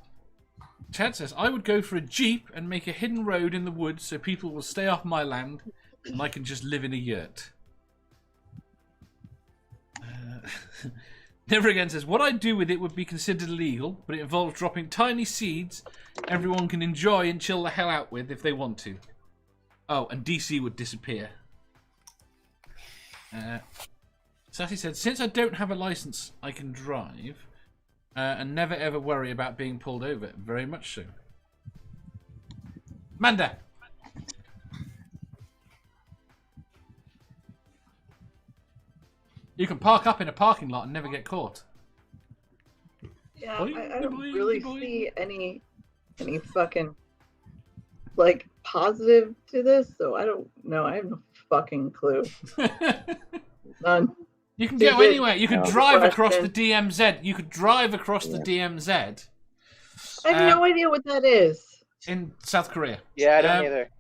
says, I would go for a Jeep and make a hidden road in the woods so people will stay off my land and I can just live in a yurt. Never Again says, what I'd do with it would be considered illegal, but it involves dropping tiny seeds everyone can enjoy and chill the hell out with if they want to. Oh, and DC would disappear. Sassy said, since I don't have a license, I can drive and never ever worry about being pulled over. Very much so. Manda. You can park up in a parking lot and never get caught.
Yeah, I don't really see any fucking like positive to this, so I don't know. I have no fucking clue. None.
You can go anywhere. You can drive across the DMZ. You could drive across the DMZ.
I have no idea what that is.
In South Korea.
Yeah, I don't either.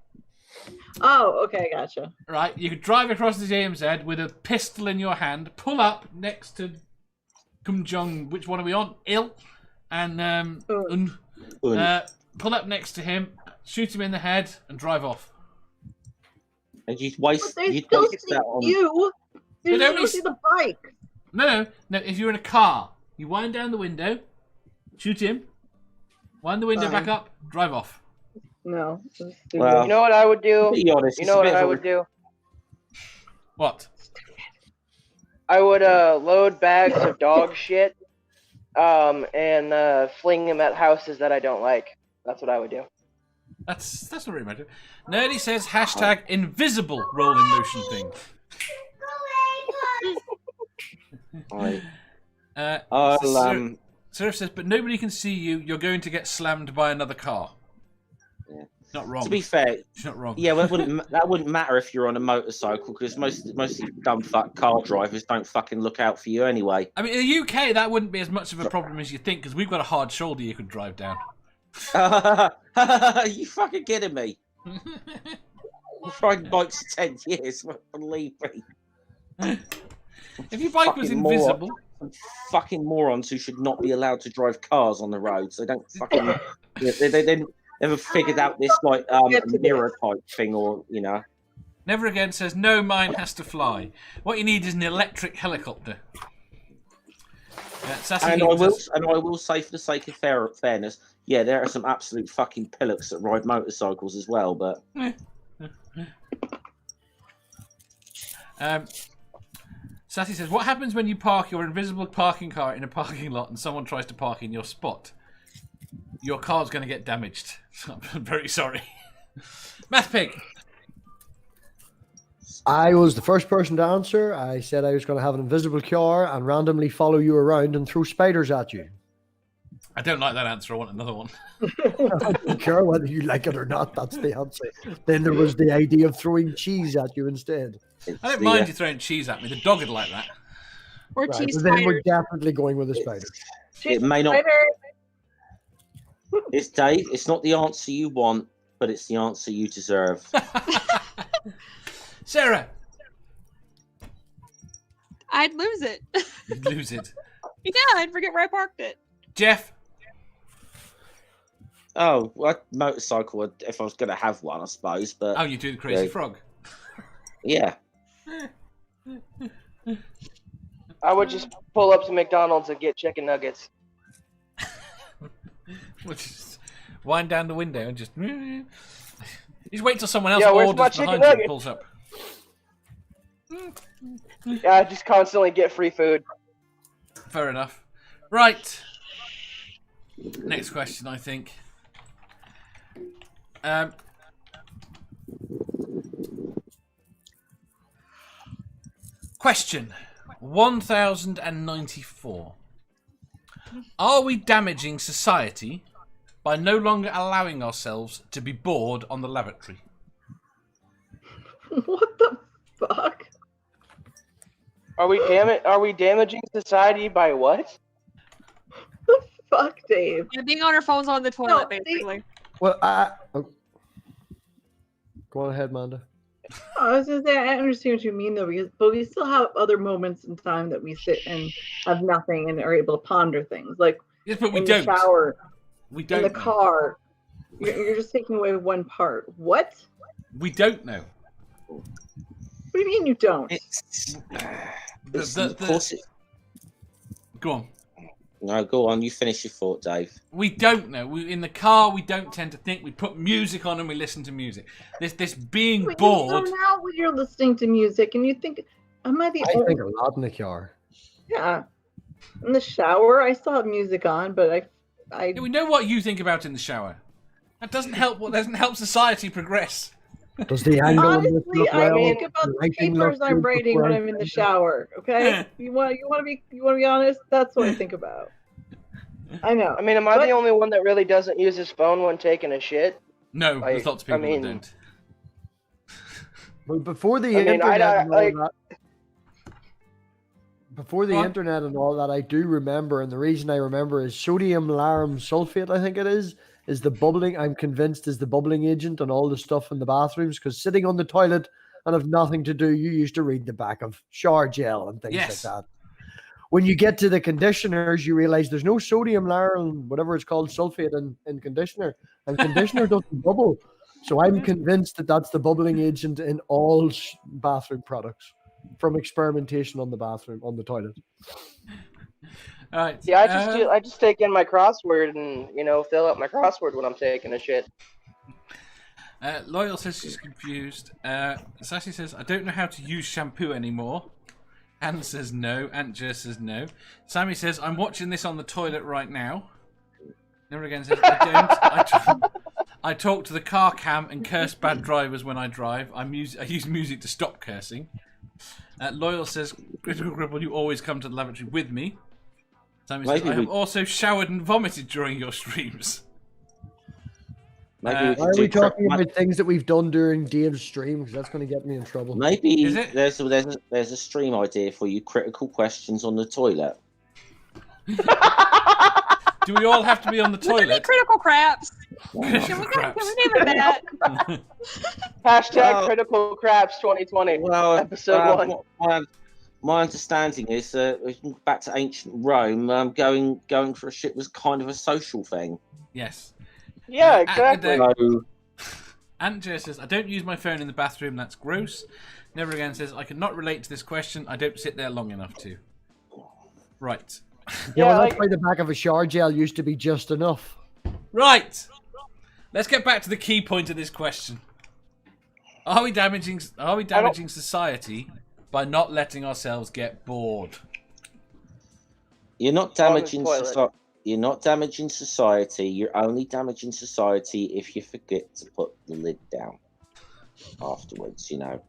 Oh, okay, gotcha.
Right, you could drive across the DMZ with a pistol in your hand, pull up next to Kim Jong, which one are we on? Il. And pull up next to him, shoot him in the head, and drive off.
And you'd waste.
But they
you'd
still
waste
see
that on.
you. They don't see the bike.
No. If you're in a car, you wind down the window, shoot him, wind the window back up, drive off.
No.
Well,
you know what I would do?
Be honest,
you know what I would do?
What?
I would load bags of dog shit and fling them at houses that I don't like. That's what I would do.
That's not really matter. Nerdy says hashtag invisible rolling motion thing. Seraph says, but nobody can see you. You're going to get slammed by another car.
Yeah.
Not wrong.
To be fair,
it's not wrong.
Yeah, well, that wouldn't matter if you're on a motorcycle, because most of you dumb fuck car drivers don't fucking look out for you anyway.
I mean, in the UK, that wouldn't be as much of a problem as you think, because we've got a hard shoulder you could drive down.
You fucking kidding me? I've riding bikes for 10 years, believe me.
If your bike was invisible...
Fucking morons who should not be allowed to drive cars on the roads. They don't fucking... they never figured out this, like, mirror type thing, or, you know...
Never Again says, no, mine has to fly. What you need is an electric helicopter.
And I will say, for the sake of fairness, yeah, there are some absolute fucking pillocks that ride motorcycles as well, but...
Sassy says, what happens when you park your invisible parking car in a parking lot and someone tries to park in your spot? Your car's going to get damaged. I'm very sorry. MathPig.
I was the first person to answer. I said I was going to have an invisible car and randomly follow you around and throw spiders at you.
I don't like that answer. I want another one.
I don't care whether you like it or not. That's the answer. Then there was the idea of throwing cheese at you instead.
I don't mind you throwing cheese at me. The dog would like that.
Or
Right,
cheese
but then
spiders.
we're definitely going with the spider.
It may not... It's Dave. It's not the answer you want, but it's the answer you deserve.
Sarah.
I'd lose it.
You'd lose it.
Yeah, I'd forget where I parked it.
Jeff.
Oh, well, motorcycle, if I was going to have one, I suppose, but...
Oh, you do the crazy frog.
Yeah.
I would just pull up to McDonald's and get chicken nuggets.
We'll just wind down the window and just wait till someone else
where's my
orders
chicken
behind you and
nugget?
pulls up.
Yeah, I just constantly get free food.
Fair enough. Right. Next question, I think. Question 1094. Are we damaging society by no longer allowing ourselves to be bored on the lavatory?
What the fuck?
Are we damaging society by what?
The fuck, Dave?
Yeah, being on our phones on the toilet, basically.
Well, go on ahead, Manda.
I was gonna say I understand what you mean though, but we still have other moments in time that we sit and have nothing and are able to ponder things, like
Yes, but we
in
don't.
the shower,
We don't.
in the
know.
car. You're just taking away one part. What?
We don't know.
What do you mean you don't?
Of course it.
Go on.
No, go on. You finish your thought, Dave.
We don't know. In the car, we don't tend to think. We put music on and we listen to music. This being
But
bored.
You zone out when you're listening to music, and you think, "Am I the
I
only?"
think a lot in the car.
Yeah. In the shower, I still have music on, but I
Yeah, we know what you think about in the shower. That doesn't help. What doesn't help society progress.
Does the angle of this
honestly,
look
I
well?
think about
The
the
lighting
papers
look
I'm
good
writing
before
when
I
I'm in the
think?
shower. Okay, you want to be honest. That's what I think about. I know.
I mean, am I
But-
the only one that really doesn't use his phone when taking a shit?
No, there's lots of people
I mean-
that don't.
But before the
I mean,
internet and all
like-
that, before the
What?
internet and all that, I do remember, and the reason I remember is sodium lauryl sulfate. I think it is the bubbling. I'm convinced is the bubbling agent and all the stuff in the bathrooms. Because sitting on the toilet and have nothing to do, you used to read the back of shower gel and things
Yes.
like that. When you get to the conditioners, you realize there's no sodium lauryl, whatever it's called, sulfate in conditioner, and conditioner doesn't bubble. So I'm convinced that that's the bubbling agent in all bathroom products from experimentation on the toilet.
All right.
Yeah, I just take in my crossword and fill out my crossword when I'm taking a shit.
Loyal says she's confused. Sassy says, I don't know how to use shampoo anymore. Anne says no. Aunt Jer says no. Sammy says, I'm watching this on the toilet right now. Never again says, I don't. I talk to the car cam and curse bad drivers when I drive. I use music to stop cursing. Loyal says, Critical Cripple, you always come to the lavatory with me. Sammy says, I have also showered and vomited during your streams.
Maybe
Why are we talking about things that we've done during Dave's stream? Because that's going to get me in trouble.
Maybe
Is it?
there's a stream idea for you. Critical questions on the toilet.
Do we all have to be on the
Would it be
toilet?
critical craps?
Critical
Can we name it that?
Hashtag Critical Craps 2020.
Well,
Episode 1.
my understanding is that back to ancient Rome, going for a shit was kind of a social thing.
Yes.
Yeah, exactly.
So,
Aunt Jer says, I don't use my phone in the bathroom, that's gross. Never again says, I cannot relate to this question, I don't sit there long enough to. Right.
Yeah, well,
like-
that's why the back of a shower gel used to be just enough.
Right. Let's get back to the key point of this question. Are we damaging society by not letting ourselves get bored?
you're not
On the
damaging
toilet.
society. You're not damaging society. You're only damaging society if you forget to put the lid down afterwards.
The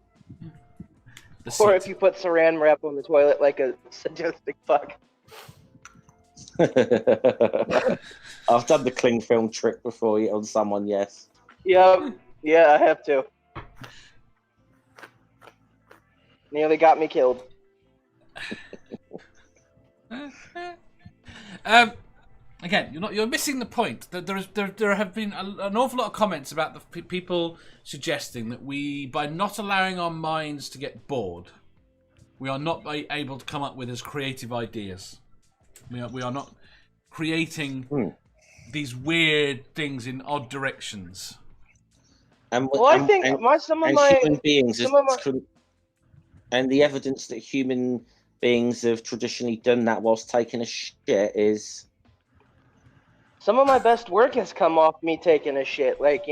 Or
seat.
if you put saran wrap on the toilet like a sadistic fuck.
I've done the cling film trick before on someone. Yes.
Yep. Yeah, I have to. Nearly got me killed.
Again, you're missing the point. There have been an awful lot of comments about the people suggesting that by not allowing our minds to get bored, we are not able to come up with as creative ideas. We are not creating these weird things in odd directions.
And,
Well, I think
human beings
some of my-
and the evidence that human beings have traditionally done that whilst taking a shit is
some of my best work has come off me taking a shit. Like,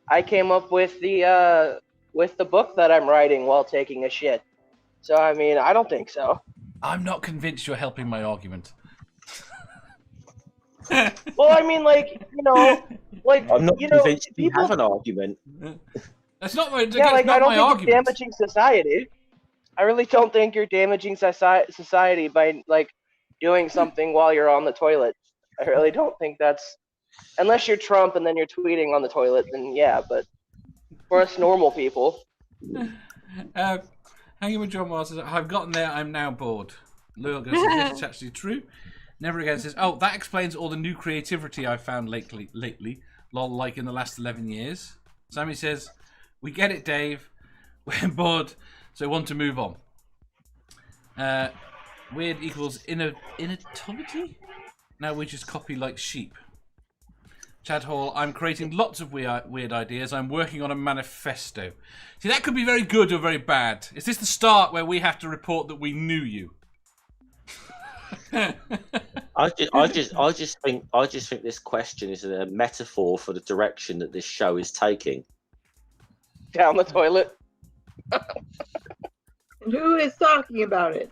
I came up with the book that I'm writing while taking a shit. So I mean, I don't think so.
I'm not convinced you're helping my argument.
Well, I mean,
I'm not convinced you
people,
have an argument.
That's not my.
yeah,
it's not
I don't
my
think
argument.
you're damaging society. I really don't think you're damaging society by doing something while you're on the toilet. I really don't think that's, unless you're Trump and then you're tweeting on the toilet, then yeah. But for us normal people,
Hanging with John Miles says, I've gotten there, I'm now bored. Loyal says, yes, it's actually true. Never Again says, oh, that explains all the new creativity I've found lately. Lol, like in the last 11 years. Sammy says, we get it, Dave. We're bored, so want to move on. Weird equals inattivity? Now we just copy like sheep. Chad Hall, I'm creating lots of weird ideas. I'm working on a manifesto. See, that could be very good or very bad. Is this the start where we have to report that we knew you?
I just think this question is a metaphor for the direction that this show is taking.
down the toilet.
And who is talking about it?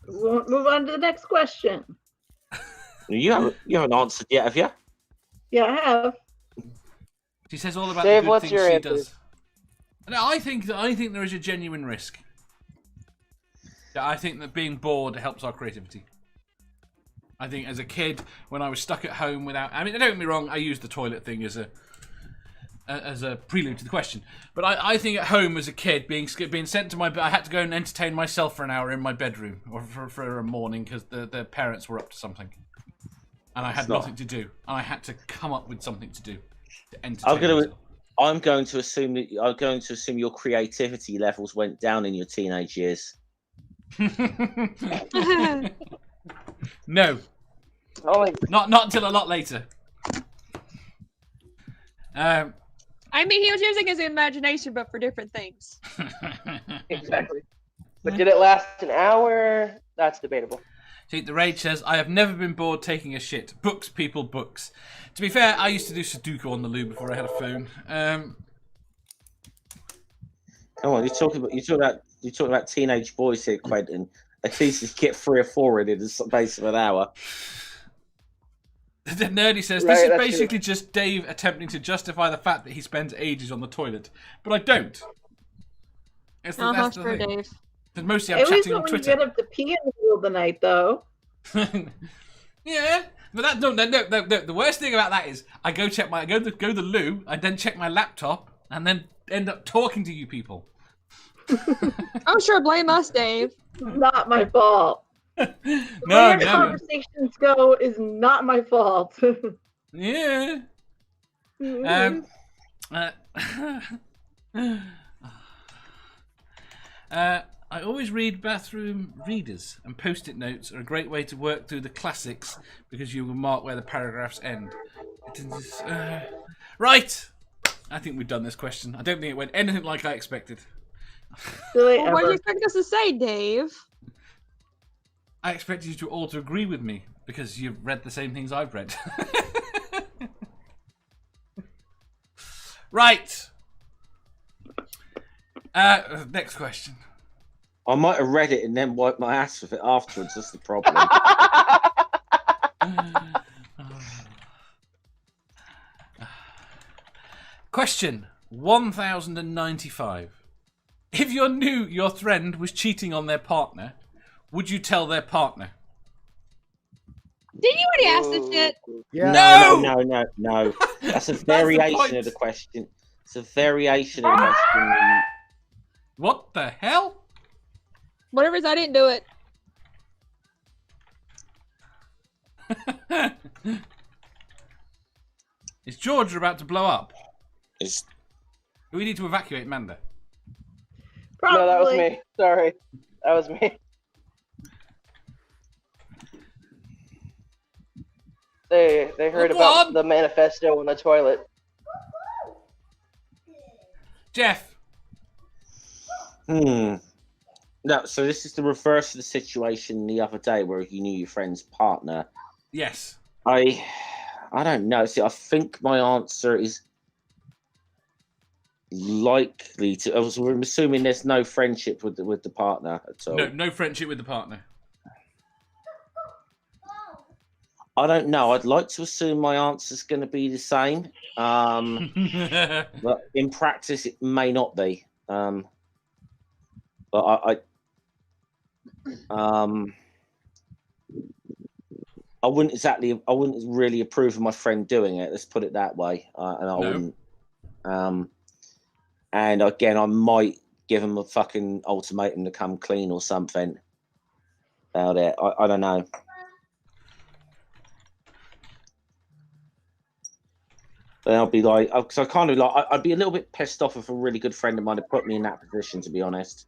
We won't move on to the next question.
You haven't answered yet, have you?
Yeah, I have.
She says all about
Dave,
the good
what's
things
your
she
answer?
does. No, I think there is a genuine risk. Yeah, I think that being bored helps our creativity. I think as a kid, when I was stuck at home without... I mean, don't get me wrong, I used the toilet thing as a prelude to the question. But I think at home as a kid, being sent to my bed, I had to go and entertain myself for an hour in my bedroom or for a morning because the parents were up to something. And I had nothing to do. And I had to come up with something to do to entertain myself.
I'm going to assume your creativity levels went down in your teenage years.
No. Not until a lot later.
I mean, he was using his imagination, but for different things.
Exactly. But did it last an hour? That's debatable.
See, the Rage says, I have never been bored taking a shit. Books, people, books. To be fair, I used to do Sudoku on the loo before I had a phone.
Come on, you're talking about teenage boys here, Quentin. At least you get 3 or 4 in the space of an hour.
The Nerdy says, this is basically just Dave attempting to justify the fact that he spends ages on the toilet. But I don't. That's the thing.
Dave.
Because mostly I'm chatting on Twitter.
At least when you get up to pee in the middle of the night, though.
Yeah, but that no. The worst thing about that is I go the loo, I then check my laptop, and then end up talking to you people.
Oh, sure, blame us, Dave.
Not my fault.
No.
Conversations go is not my fault.
Yeah. I always read bathroom readers, and post-it notes are a great way to work through the classics because you will mark where the paragraphs end. Right! I think we've done this question. I don't think it went anything like I expected.
Well, what do you expect us to say, Dave?
I expected you to all to agree with me because you've read the same things I've read. Right. Next question.
I might have read it and then wiped my ass with it afterwards. That's the problem.
Question 1095. If you knew your friend was cheating on their partner, would you tell their partner?
Didn't you already ask this shit?
Yeah.
No. That's a variation of the question. It's a variation of the question.
What the hell?
Whatever it is, I didn't do it.
Is Georgia about to blow up?
It's...
We need to evacuate Manda.
Probably.
No, that was me. Sorry. That was me. They heard about the manifesto on the toilet.
Jeff.
No, so this is the reverse of the situation the other day where you knew your friend's partner.
Yes.
I don't know. See, I think my answer is likely to. I'm assuming there's no friendship with the partner at all.
No friendship with the partner.
I don't know. I'd like to assume my answer's going to be the same, but in practice it may not be. But I wouldn't really approve of my friend doing it. Let's put it that way. And I wouldn't. And again, I might give him a fucking ultimatum to come clean or something about it. I don't know. Then I'll be like, because I kind of like, I'd be a little bit pissed off if a really good friend of mine had put me in that position, to be honest.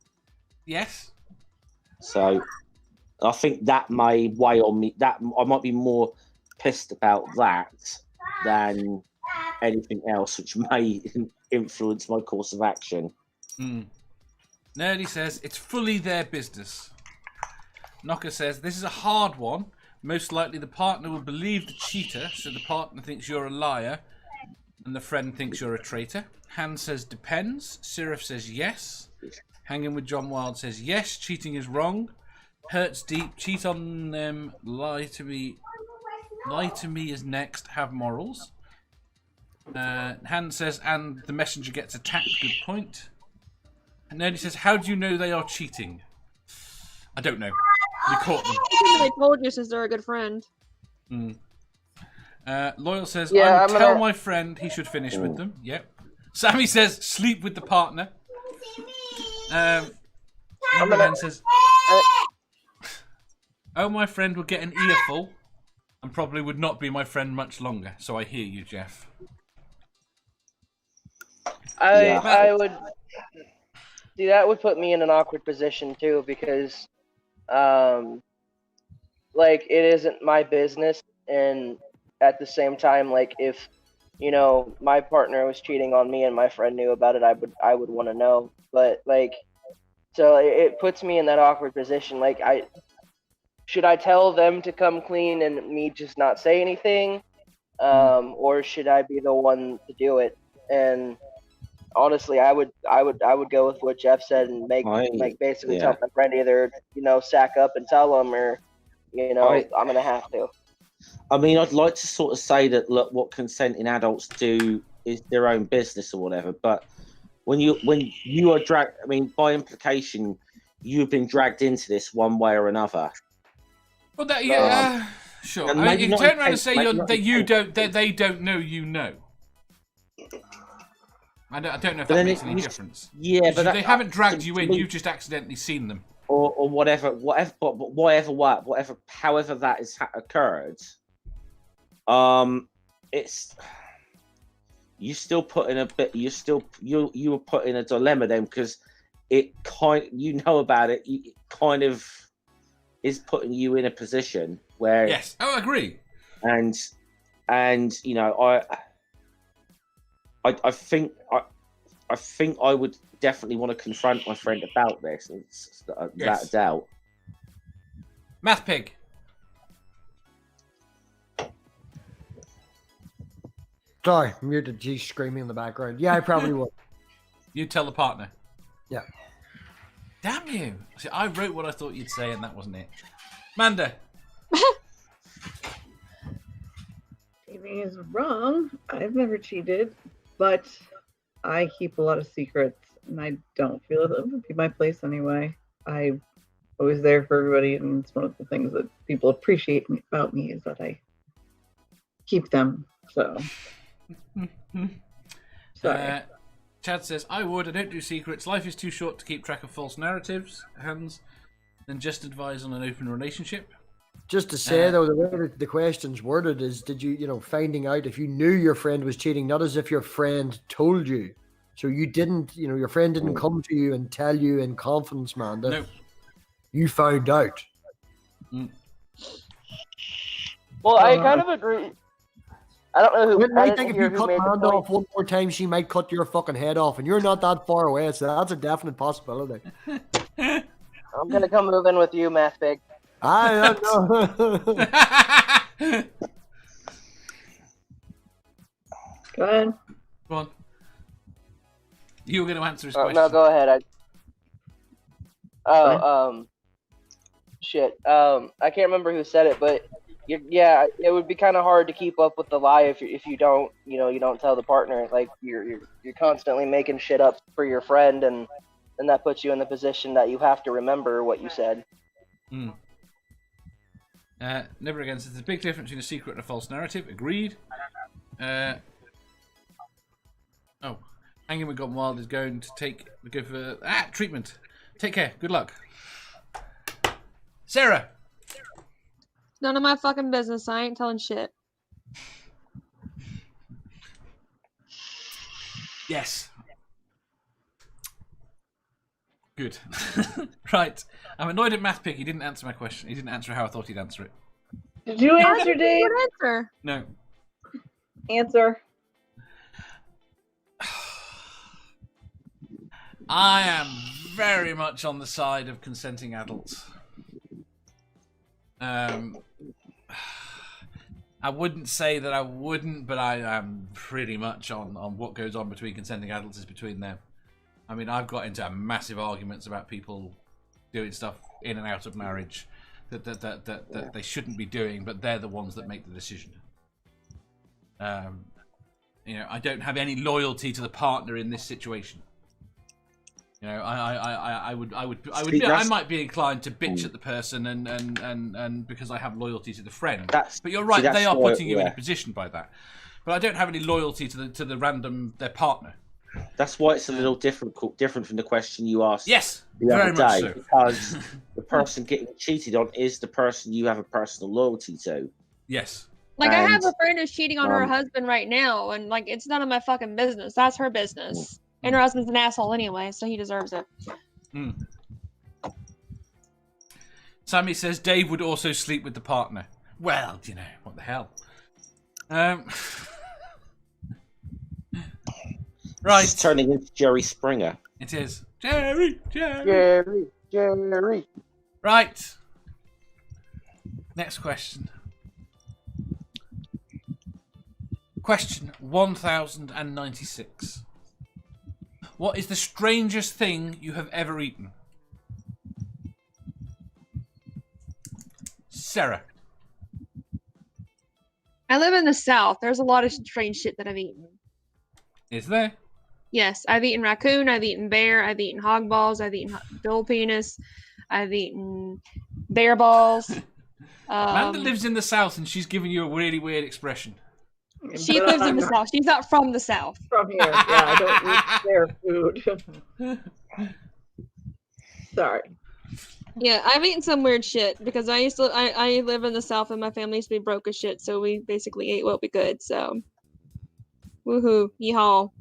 Yes.
So I think that may weigh on me. That I might be more pissed about that than anything else, which may influence my course of action.
Nerdy says it's fully their business. Knocker says this is a hard one. Most likely the partner will believe the cheater, so the partner thinks you're a liar and the friend thinks you're a traitor. Han says depends. Seraph says yes. Hanging with John Wild says yes, cheating is wrong. Hurts deep, cheat on them, lie to me is next, have morals. Han says, and the messenger gets attacked, good point. And Nerdy says, how do you know they are cheating? I don't know. We caught them.
They told you since they're a good friend.
Loyal says,
Yeah,
I would tell my friend he should finish with them. Yep. Sammy says, sleep with the partner. Then says, oh, my friend would get an earful and probably would not be my friend much longer. So I hear you, Jeff.
I would. See, that would put me in an awkward position too, because, like, it isn't my business, and at the same time, like, if, you know, my partner was cheating on me and my friend knew about it, I would want to know. But, like, so it puts me in that awkward position. Like, should I tell them to come clean and me just not say anything, or should I be the one to do it? And honestly, I would go with what Jeff said and basically tell my friend either, you know, sack up and tell him, or, you know, I'm gonna have to.
I mean, I'd like to sort of say that, look, what consenting adults do is their own business or whatever. But when you are dragged, I mean, by implication, you've been dragged into this one way or another.
Well, that sure. I mean, you can turn around and say they don't know you know. I don't know if that makes any difference. Yeah, but they haven't dragged you in. You've just accidentally seen them,
or whatever. However that has occurred. It's you still put in a bit. You were put in a dilemma then, because it about it. It kind of is putting you in a position where
yes, I agree.
And you know, I think I would definitely want to confront my friend about this. It's that doubt.
MathPig.
Sorry, muted G screaming in the background. Yeah, I probably would.
You'd tell the partner.
Yeah.
Damn you! See, I wrote what I thought you'd say, and that wasn't it. Manda.
Cheating is wrong. I've never cheated, but I keep a lot of secrets, and I don't feel it would be my place anyway. I'm always there for everybody, and it's one of the things that people appreciate about me is that I keep them. So, sorry.
Chad says, I don't do secrets. Life is too short to keep track of false narratives. Hans, then just advise on an open relationship.
Just to say, though, the way the question's worded is, did you, finding out if you knew your friend was cheating, not as if your friend told you. So you didn't, your friend didn't come to you and tell you in confidence, man, that
no.
You found out.
Well, I kind of agree. I don't know who.
I think if you cut her hand off one more time, she might cut your fucking head off, and you're not that far away, so that's a definite possibility.
I'm gonna come move in with you, MathPig.
I don't know.
Go ahead.
Go on. You were going to answer his question.
No, go ahead. Shit. I can't remember who said it, but yeah, it would be kind of hard to keep up with the lie if you don't, you don't tell the partner. Like you're constantly making shit up for your friend, and that puts you in the position that you have to remember what you said.
Never Again says there's a big difference between a secret and a false narrative. Agreed. Hanging with Gone Wild is going to go for treatment. Take care. Good luck. Sarah.
None of my fucking business. I ain't telling shit.
Yes. Good. Right. I'm annoyed at MathPig. He didn't answer my question. He didn't answer how I thought he'd answer it.
Did you answer, Dave?
Good answer.
No.
Answer.
I am very much on the side of consenting adults. I wouldn't say that I wouldn't, but I am pretty much on what goes on between consenting adults is between them. I mean, I've got into massive arguments about people doing stuff in and out of marriage that they shouldn't be doing, but they're the ones that make the decision. I don't have any loyalty to the partner in this situation. I might be inclined to bitch at the person and because I have loyalty to the friend. But you're right, they are putting you in a position by that. But I don't have any loyalty to their partner.
That's why it's a little different from the question you asked.
Yes,
the
very
other
much
day,
so.
Because the person getting cheated on is the person you have a personal loyalty to.
Yes.
Like, I have a friend who's cheating on her husband right now, and like, it's none of my fucking business. That's her business. And her husband's an asshole anyway, so he deserves it.
Sammy says Dave would also sleep with the partner. Well, what the hell. Right.
It's turning into Jerry Springer.
It is. Jerry. Right. Next question. Question 1096. What is the strangest thing you have ever eaten? Sarah.
I live in the South. There's a lot of strange shit that I've eaten.
Is there?
Yes, I've eaten raccoon, I've eaten bear, I've eaten hog balls, I've eaten bull penis, I've eaten bear balls.
Amanda lives in the South and she's giving you a really weird expression.
She lives in the South. She's not from the South.
From here, yeah, I don't eat their food. Sorry.
Yeah, I've eaten some weird shit because I live in the South and my family used to be broke as shit, so we basically ate what we could. So, woohoo, yeehaw.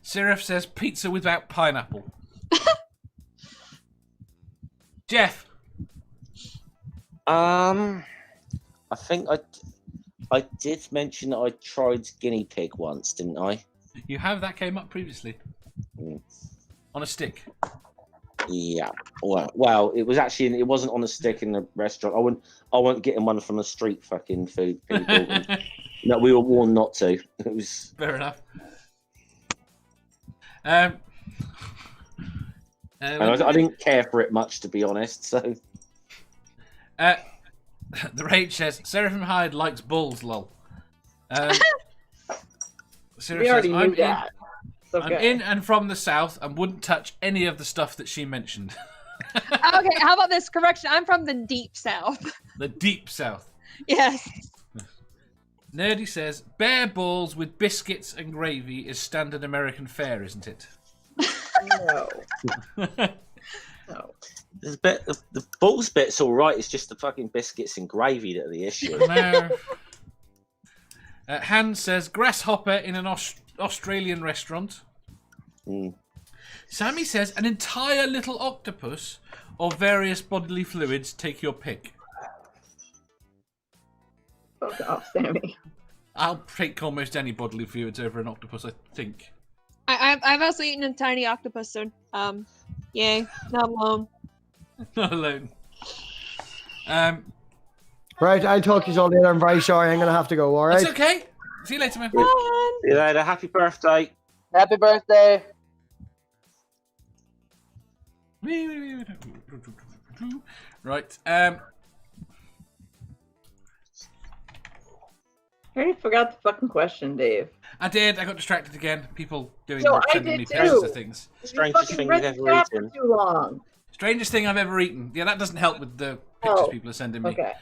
Seraph says pizza without pineapple. Jeff.
I think I did mention that I tried guinea pig once, didn't I?
You have. That came up previously. On a stick.
Yeah. Well, it wasn't on a stick in the restaurant. I won't get in one from the street fucking food people. No, we were warned not to. It was
fair enough.
I didn't care for it much, to be honest. So,
the Rage says Seraphim Hyde likes bulls. Lol.
We already knew that. Okay.
I'm in and from the South and wouldn't touch any of the stuff that she mentioned.
Okay, how about this correction? I'm from the deep South.
The deep South.
Yes.
Nerdy says bear balls with biscuits and gravy is standard American fare, isn't it?
No. No.
The balls bit's all right. It's just the fucking biscuits and gravy that are the issue.
No. Hans says grasshopper in an Australian restaurant. Sammy says an entire little octopus or various bodily fluids. Take your pick.
Fuck off, Sammy.
I'll take almost any bodily fluids over an octopus, I think.
I've also eaten a tiny octopus, so yay, not alone.
Not alone.
Right, I'll talk to you all later. I'm very sorry. I'm going to have to go, all right?
It's okay. See you later, my friend.
See you later. Happy birthday.
Happy birthday.
Right.
I already forgot the fucking question, Dave.
I did. I got distracted again. People doing
No, I
sending me
did
pictures
too.
of things.
Strangest thing you've ever eaten.
Too long.
Strangest thing I've ever eaten. Yeah, that doesn't help with the pictures
Oh,
people are sending me.
Okay.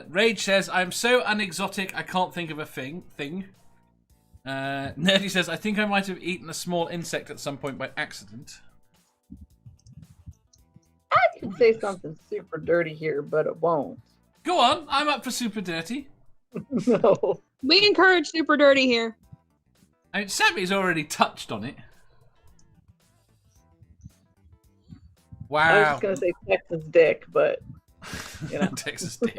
Rage says, I'm so unexotic I can't think of a thing. Nerdy says, I think I might have eaten a small insect at some point by accident.
I could say something super dirty here, but it won't.
Go on, I'm up for super dirty.
No.
We encourage super dirty here.
I mean, Sammy's already touched on it.
I was
Wow.
just gonna say Texas dick, but you know.
Texas dick.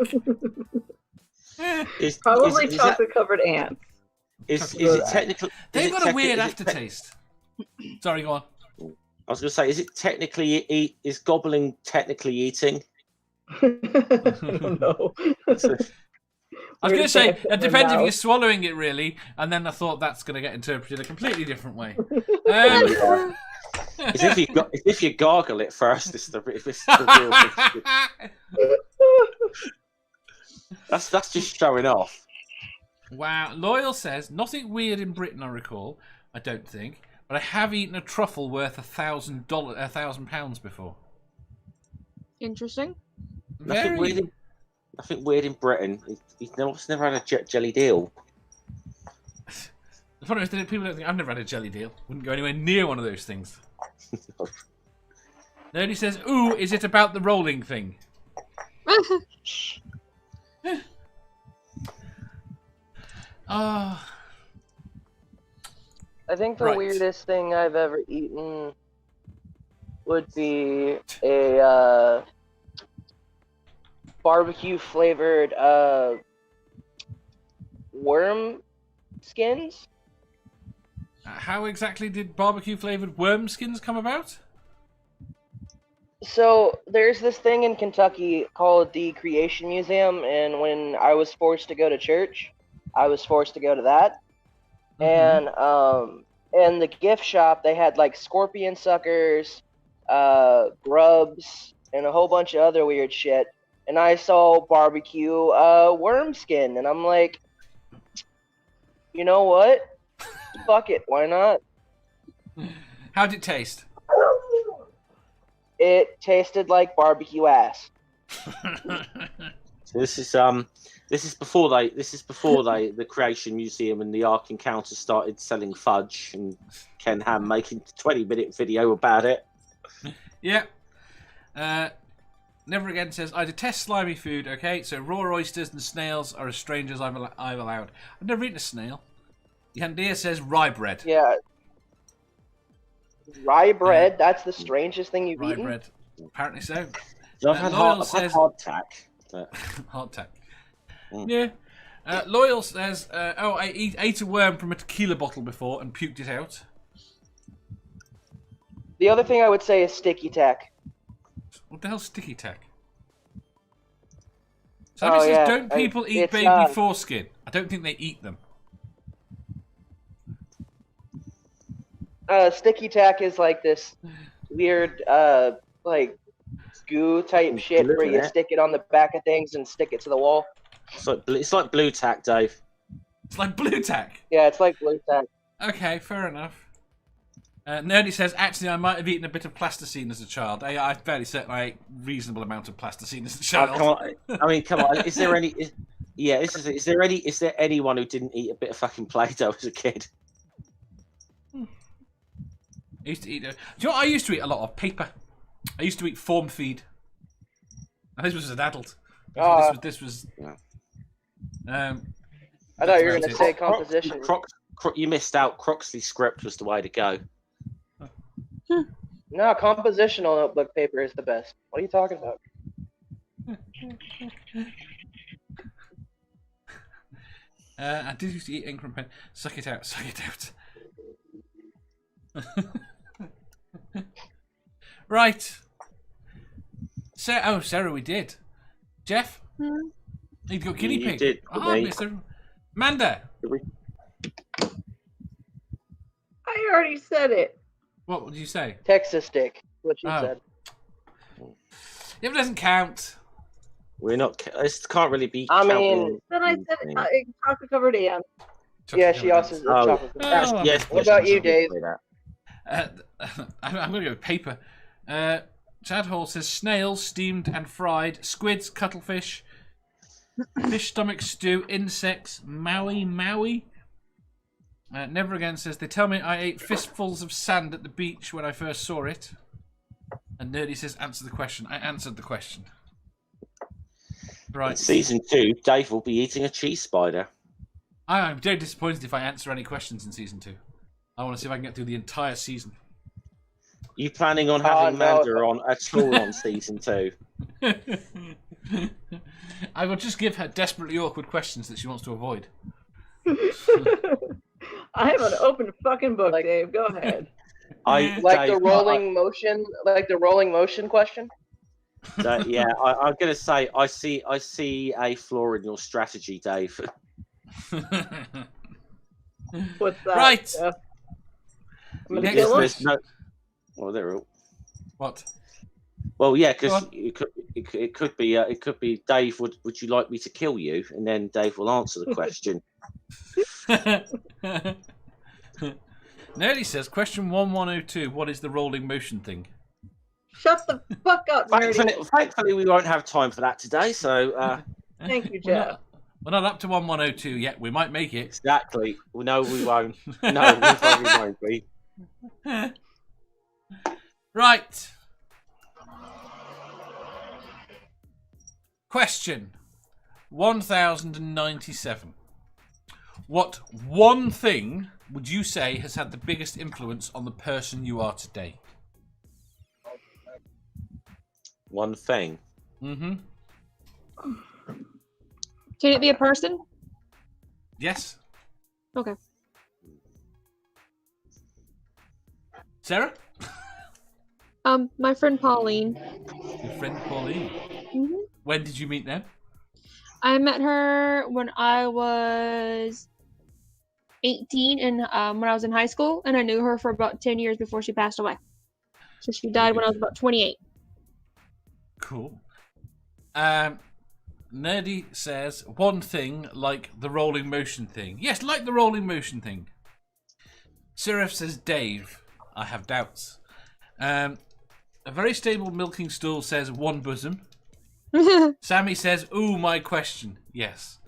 Probably
is
chocolate covered ants.
Is it technically?
They've got a weird aftertaste. Sorry, go on.
I was going to say, is it technically is gobbling technically eating?
No.
I was going to say, it depends if you're swallowing it really, and then I thought that's going to get interpreted a completely different way.
As if you gargle it first. It's the real thing. That's just showing off.
Wow. Loyal says, nothing weird in Britain I recall, I don't think, but I have eaten a truffle worth £1,000 before.
Interesting.
Nothing weird in Britain. He's never had a jelly deal.
The problem is that people don't think I've never had a jelly deal. Wouldn't go anywhere near one of those things. Nerdy says, ooh, is it about the rolling thing? Oh.
I think the
Right.
weirdest thing I've ever eaten would be a barbecue flavored worm skins.
How exactly did barbecue flavored worm skins come about?
So there's this thing in Kentucky called the Creation Museum, and when I was forced to go to church, I was forced to go to that. And in the gift shop, they had like scorpion suckers, grubs, and a whole bunch of other weird shit. And I saw barbecue worm skin, and I'm like, you know what? Fuck it, why not?
How'd it taste?
It tasted like barbecue ass.
So this is before the Creation Museum and the Ark Encounter started selling fudge, and Ken Ham making a 20-minute video about it.
Yeah. Never Again says, I detest slimy food, okay? So raw oysters and snails are as strange as I've allowed. I've never eaten a snail. Yandir says rye bread.
Yeah. Rye bread, that's the strangest thing you've
Rye
eaten?
bread. Apparently so.
So I've had hardtack. But...
Hardtack. Yeah. Loyal says, I ate a worm from a tequila bottle before and puked it out.
The other thing I would say is sticky tack.
What the hell's sticky tack? Somebody says, don't people eat baby foreskin? I don't think they eat them.
Sticky tack is like this weird, like goo type shit where you stick it on the back of things and stick it to the wall.
It's like blue tack, Dave.
It's like blue tack.
Yeah, it's like blue tack.
Okay, fair enough. Nerdy says, actually, I might have eaten a bit of plasticine as a child. I'm fairly certain I ate a reasonable amount of plasticine as a child.
Come on. Is there any? Is there anyone who didn't eat a bit of fucking Play-Doh as a kid?
I used to eat. Do you know what I used to eat a lot of? Paper. I used to eat form feed. And this was as an adult. This was.
I thought you were going to say composition.
You missed out. Croxley script was the way to go.
No, compositional notebook paper is the best. What are you talking about?
I did used to eat ink from pen. Suck it out. Suck it out. Right. Sarah, we did. Jeff? You got guinea pig.
Did,
Oh,
Manda.
I already said it.
What did you say?
Texas stick. What you said.
Yeah, but it doesn't count.
We're not. This can't really be.
I mean,
Then I said it. Chocolate covered ants.
Yeah, she also said chocolate.
Yes.
What about you, Dave?
I'm going to go with paper. Chad Hall says snails, steamed and fried, squids, cuttlefish, fish stomach stew, insects, Maui. Never Again says, they tell me I ate fistfuls of sand at the beach when I first saw it. And Nerdy says, answer the question. I answered the question. Right.
In season 2, Dave will be eating a cheese spider.
I'm very disappointed if I answer any questions in season 2. I want to see if I can get through the entire season.
You planning on having Amanda on at all on season 2?
I will just give her desperately awkward questions that she wants to avoid.
I am an open fucking book, Dave. Go ahead.
The rolling motion question.
Yeah, I'm gonna say I see a flaw in your strategy, Dave.
What's that?
Right.
Next.
Well, they're all.
What?
Well, yeah, because it could be Dave. Would you like me to kill you? And then Dave will answer the question.
Nerdy says, question 1102, what is the rolling motion thing?
Shut the fuck up, Nerdy.
Thankfully, we won't have time for that today, so...
Thank you, Jeff.
We're not up to 1102 yet. We might make it.
Exactly. No, we won't. No, we probably won't be.
Right. Question 1097. What one thing would you say has had the biggest influence on the person you are today?
One thing.
Mm-hmm.
Can it be a person?
Yes.
Okay.
Sarah?
My friend Pauline.
Your friend Pauline?
Mm-hmm.
When did you meet them?
I met her when I was 18 and when I was in high school, and I knew her for about 10 years before she passed away. So she died when I was about 28.
Cool. Nerdy says, one thing like the rolling motion thing. Yes, like the rolling motion thing. Seraph says, Dave. I have doubts. A very stable milking stool says, one bosom. Sammy says, ooh, my question. Yes.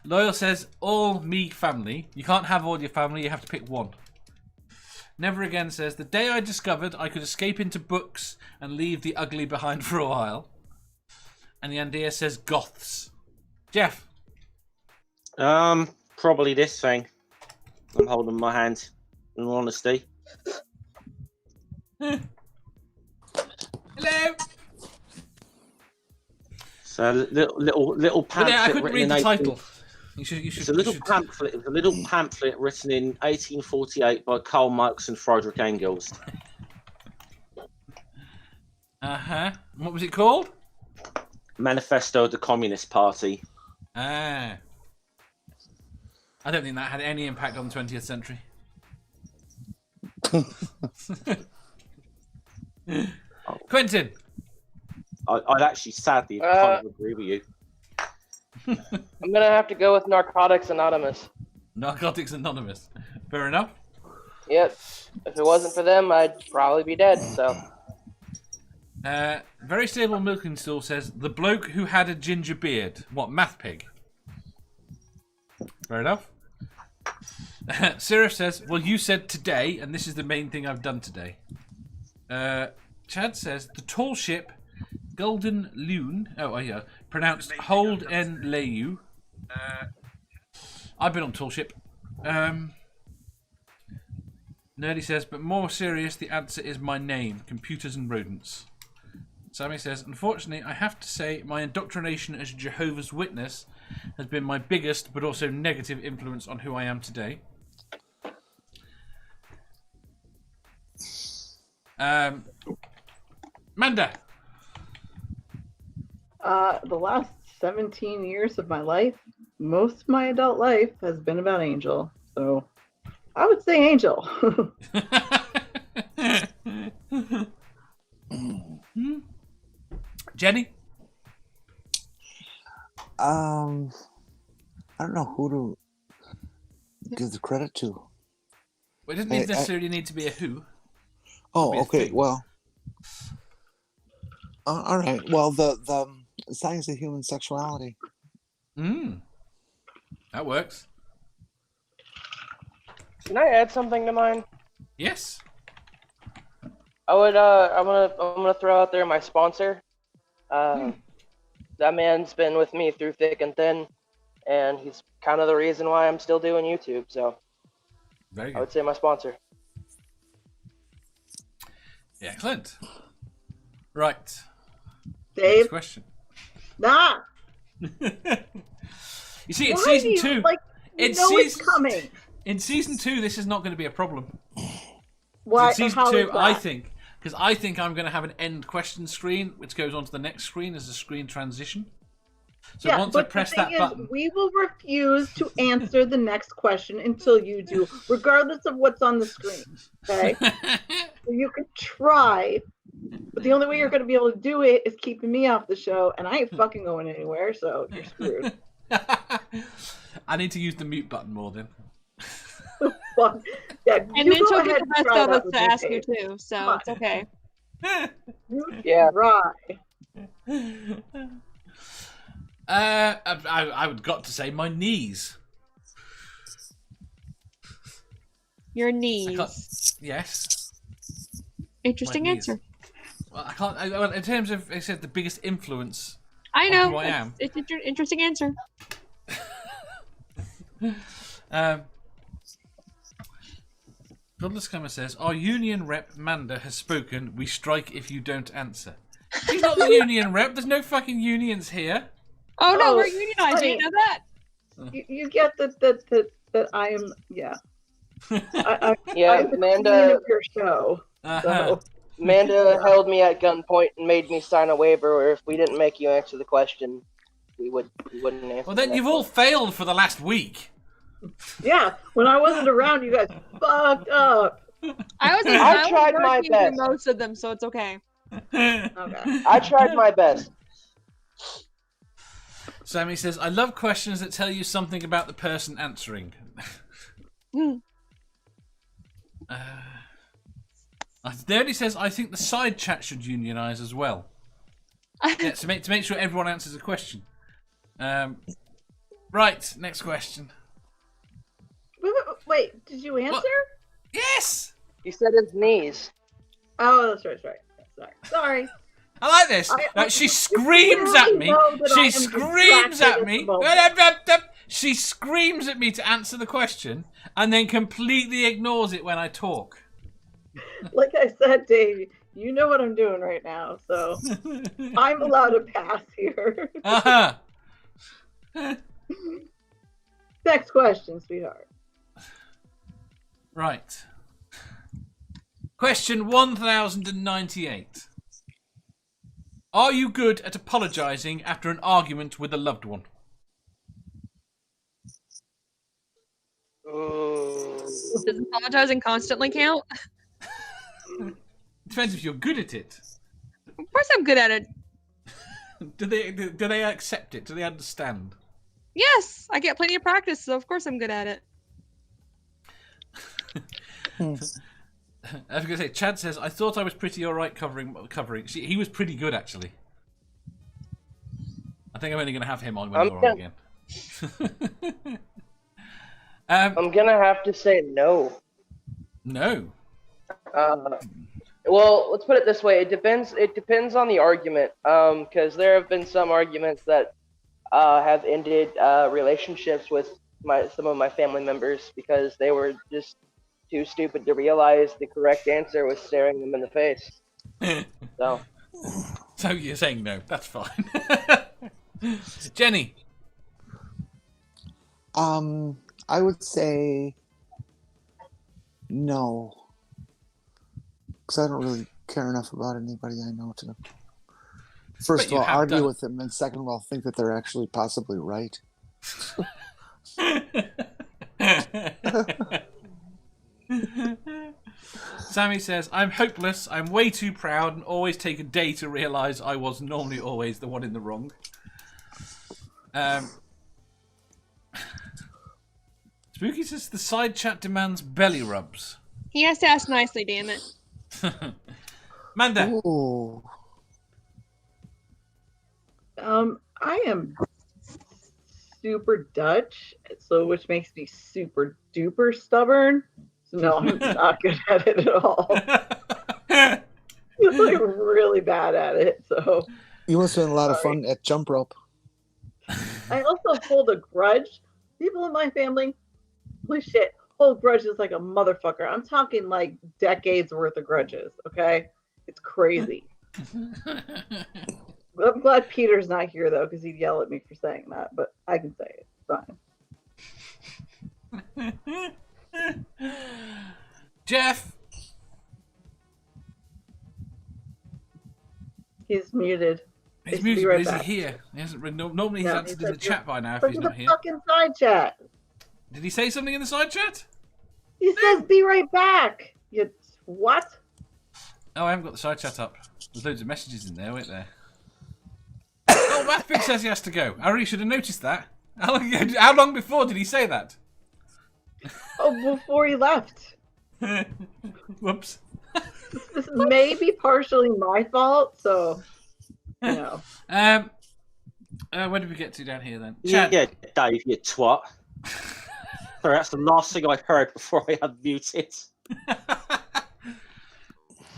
Loyal says, all me family. You can't have all your family, you have to pick one. Never Again says, the day I discovered I could escape into books and leave the ugly behind for a while. And Yandia says, goths. Jeff?
Probably this thing. I'm holding my hand, in all honesty.
Hello?
So little pamphlet.
I couldn't read the title.
It's a little pamphlet. It was a little pamphlet written in 1848 by Karl Marx and Friedrich Engels.
What was it called?
Manifesto of the Communist Party.
I don't think that had any impact on the 20th century. Quentin.
I'd actually sadly kind of agree with you.
I'm gonna have to go with Narcotics Anonymous.
Narcotics Anonymous. Fair enough.
Yep. If it wasn't for them, I'd probably be dead. So.
Very stable milking stool says the bloke who had a ginger beard. What, MathPig? Fair enough. Seraph says, well, you said today, and this is the main thing I've done today. Chad says the tall ship, Golden Loon. Oh, yeah. Pronounced Hold en Layu. I've been on tall ship. Nerdy says, but more serious, the answer is my name, computers and rodents. Sammy says, unfortunately, I have to say my indoctrination as a Jehovah's Witness has been my biggest but also negative influence on who I am today. Manda.
The last 17 years of my life, most of my adult life has been about Angel. So I would say Angel.
Jenny?
I don't know who to give the credit to.
Well, it doesn't necessarily need to be a who.
Oh, okay. Well, All right. Well, the science of human sexuality.
That works.
Can I add something to mine?
Yes.
I would. I'm gonna throw out there my sponsor. That man's been with me through thick and thin, and he's kind of the reason why I'm still doing YouTube. So
Very
I
good.
would say my sponsor.
Excellent. Right.
Dave,
Next question.
nah.
You see, in
Why
season
do you,
2,
like, you
in
know it's
season
coming.
in season 2, this is not going to be a problem.
Why?
In season
How
2,
is
I
that?
think, because I think I'm going to have an end question screen, which goes on to the next screen as a screen transition. So once I
but
press
the
that
thing is,
button,
we will refuse to answer the next question until you do, regardless of what's on the screen. Okay? So you can try, but the only way you're going to be able to do it is keeping me off the show, and I ain't fucking going anywhere, so you're screwed.
I need to use the mute button more then.
Fuck. Yeah,
And
you
then
go
she'll
ahead
get the
and
rest
try
of
that
us
with
to
me,
ask you
Dave.
too, so
Come on.
it's okay.
You
Yeah.
try.
I would got to say my knees.
Your
I can't,
knees.
yes.
Interesting
my knees.
answer.
Well, I can't. Well, in terms of, it said the biggest influence.
I
on
know.
who I am.
It's interesting answer.
Godless Scummer says, our union rep Manda has spoken. We strike if you don't answer. She's not the union rep. There's no fucking unions here.
Oh no,
Oh,
we're unionized.
honey.
You know that?
You get that I am, yeah.
Yeah,
I'm the queen
Amanda.
of your show. So.
Amanda held me at gunpoint and made me sign a waiver where if we didn't make you answer the question, we wouldn't answer.
Well, then
the
you've
next
all
one.
failed for the last week.
Yeah, when I wasn't around, you guys fucked up.
I tried my
working through
best.
most of them, so it's okay.
Okay.
I tried my best.
Sammy says, I love questions that tell you something about the person answering. There he says, I think the side chat should unionise as well. Yeah, to make sure everyone answers a question. Right, next question.
Wait, did you answer?
Yes!
He said his knees.
Oh, that's right. Sorry.
I like this. She screams at me. She screams at me. She screams at me to answer the question and then completely ignores it when I talk.
Like I said, Dave, you know what I'm doing right now, so I'm allowed to pass here. Next question, sweetheart.
Right. Question 1098. Are you good at apologising after an argument with a loved one?
Does apologizing constantly count?
Depends if you're good at it.
Of course I'm good at it.
Do they accept it? Do they understand?
Yes, I get plenty of practice, so of course I'm good at it.
I was going to say, Chad says, I thought I was pretty alright covering. He was pretty good, actually. I think I'm only going to have him on when you're on again.
I'm going to have to say no.
No.
Well, let's put it this way. It depends on the argument. Because there have been some arguments that have ended relationships with some of my family members because they were just too stupid to realize the correct answer was staring them in the face.
So you're saying no. That's fine. Jenny.
I would say no, because I don't really care enough about anybody I know to, first of all, argue with them, and second of all, think that they're actually possibly right.
Sammy says, I'm hopeless, I'm way too proud, and always take a day to realise I was normally always the one in the wrong. Spooky says the side chat demands belly rubs.
He has to ask nicely, damn it.
Manda.
Ooh.
I am super Dutch, so which makes me super duper stubborn. So no, I'm not good at it at all. I'm like really bad at it. So
You must have been a lot of fun at jump rope.
I also hold a grudge. People in my family, holy shit, hold grudges like a motherfucker. I'm talking like decades worth of grudges. Okay, it's crazy. I'm glad Peter's not here though, because he'd yell at me for saying that. But I can say it. It's fine.
Jeff.
He's muted.
He's muted, but is he here? He hasn't. Normally he's answered in the chat by now if he's not here.
Fucking side chat.
Did he say something in the side chat?
He says, "Be right back." You what?
Oh, I haven't got the side chat up. There's loads of messages in there, weren't there? Oh, MathPig says he has to go. I really should have noticed that. How long before did he say that?
Oh, before he left.
Whoops.
This may be partially my fault, so you know.
Where did we get to down here then?
Yeah,
Chad.
Dave, you twat. Sorry, that's the last thing I heard before I unmuted.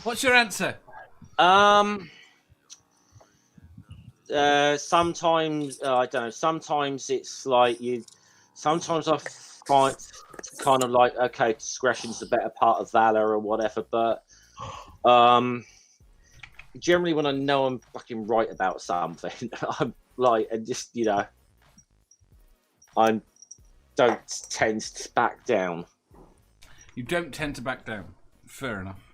What's your answer?
Sometimes I don't know. Sometimes it's like you. Sometimes I find kind of like, okay, discretion's the better part of valor or whatever. But generally, when I know I'm fucking right about something, I'm like, and just I don't tend to back down.
You don't tend to back down. Fair enough.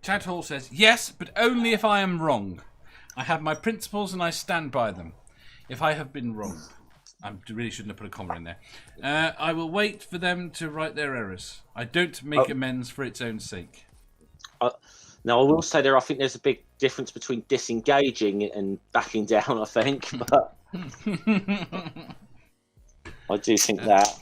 Chad Hall says, yes, but only if I am wrong. I have my principles and I stand by them. If I have been wrong. I really shouldn't have put a comma in there. I will wait for them to right their errors. I don't make amends for its own sake.
Now, I will say I think there's a big difference between disengaging and backing down, I think. But I do think that.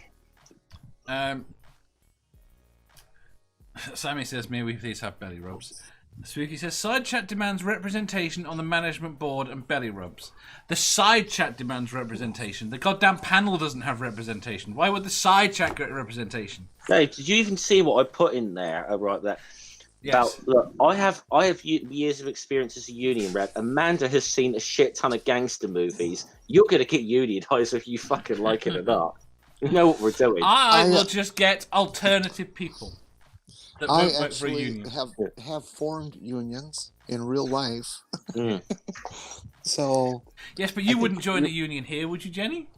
Sammy says, may we please have belly rubs? Spooky says, side chat demands representation on the management board and belly rubs. The side chat demands representation. The goddamn panel doesn't have representation. Why would the side chat get representation?
Dave, did you even see what I put in there? Right there.
Yes.
Look, I have years of experience as a union rep. Amanda has seen a shit ton of gangster movies. You're going to get unionized if you fucking like it or not. You know what we're doing.
I will just get alternative people.
I actually have formed unions in real life. So
yes, but you wouldn't join a union here, would you, Jenny?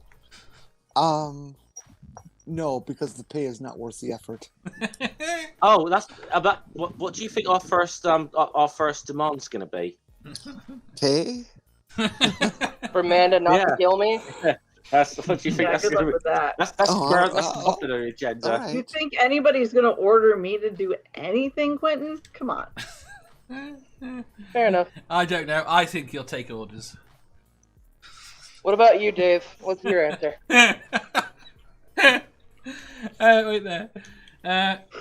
No, because the pay is not worth the effort.
Oh, that's about what do you think our first demand's going to be?
Pay?
For Amanda not to kill me?
That's what you think.
Yeah, good luck with that.
That's top of the agenda.
Right. You think anybody's going to order me to do anything, Quentin? Come on.
Fair enough.
I don't know. I think you'll take orders.
What about you, Dave? What's your answer?
Wait there.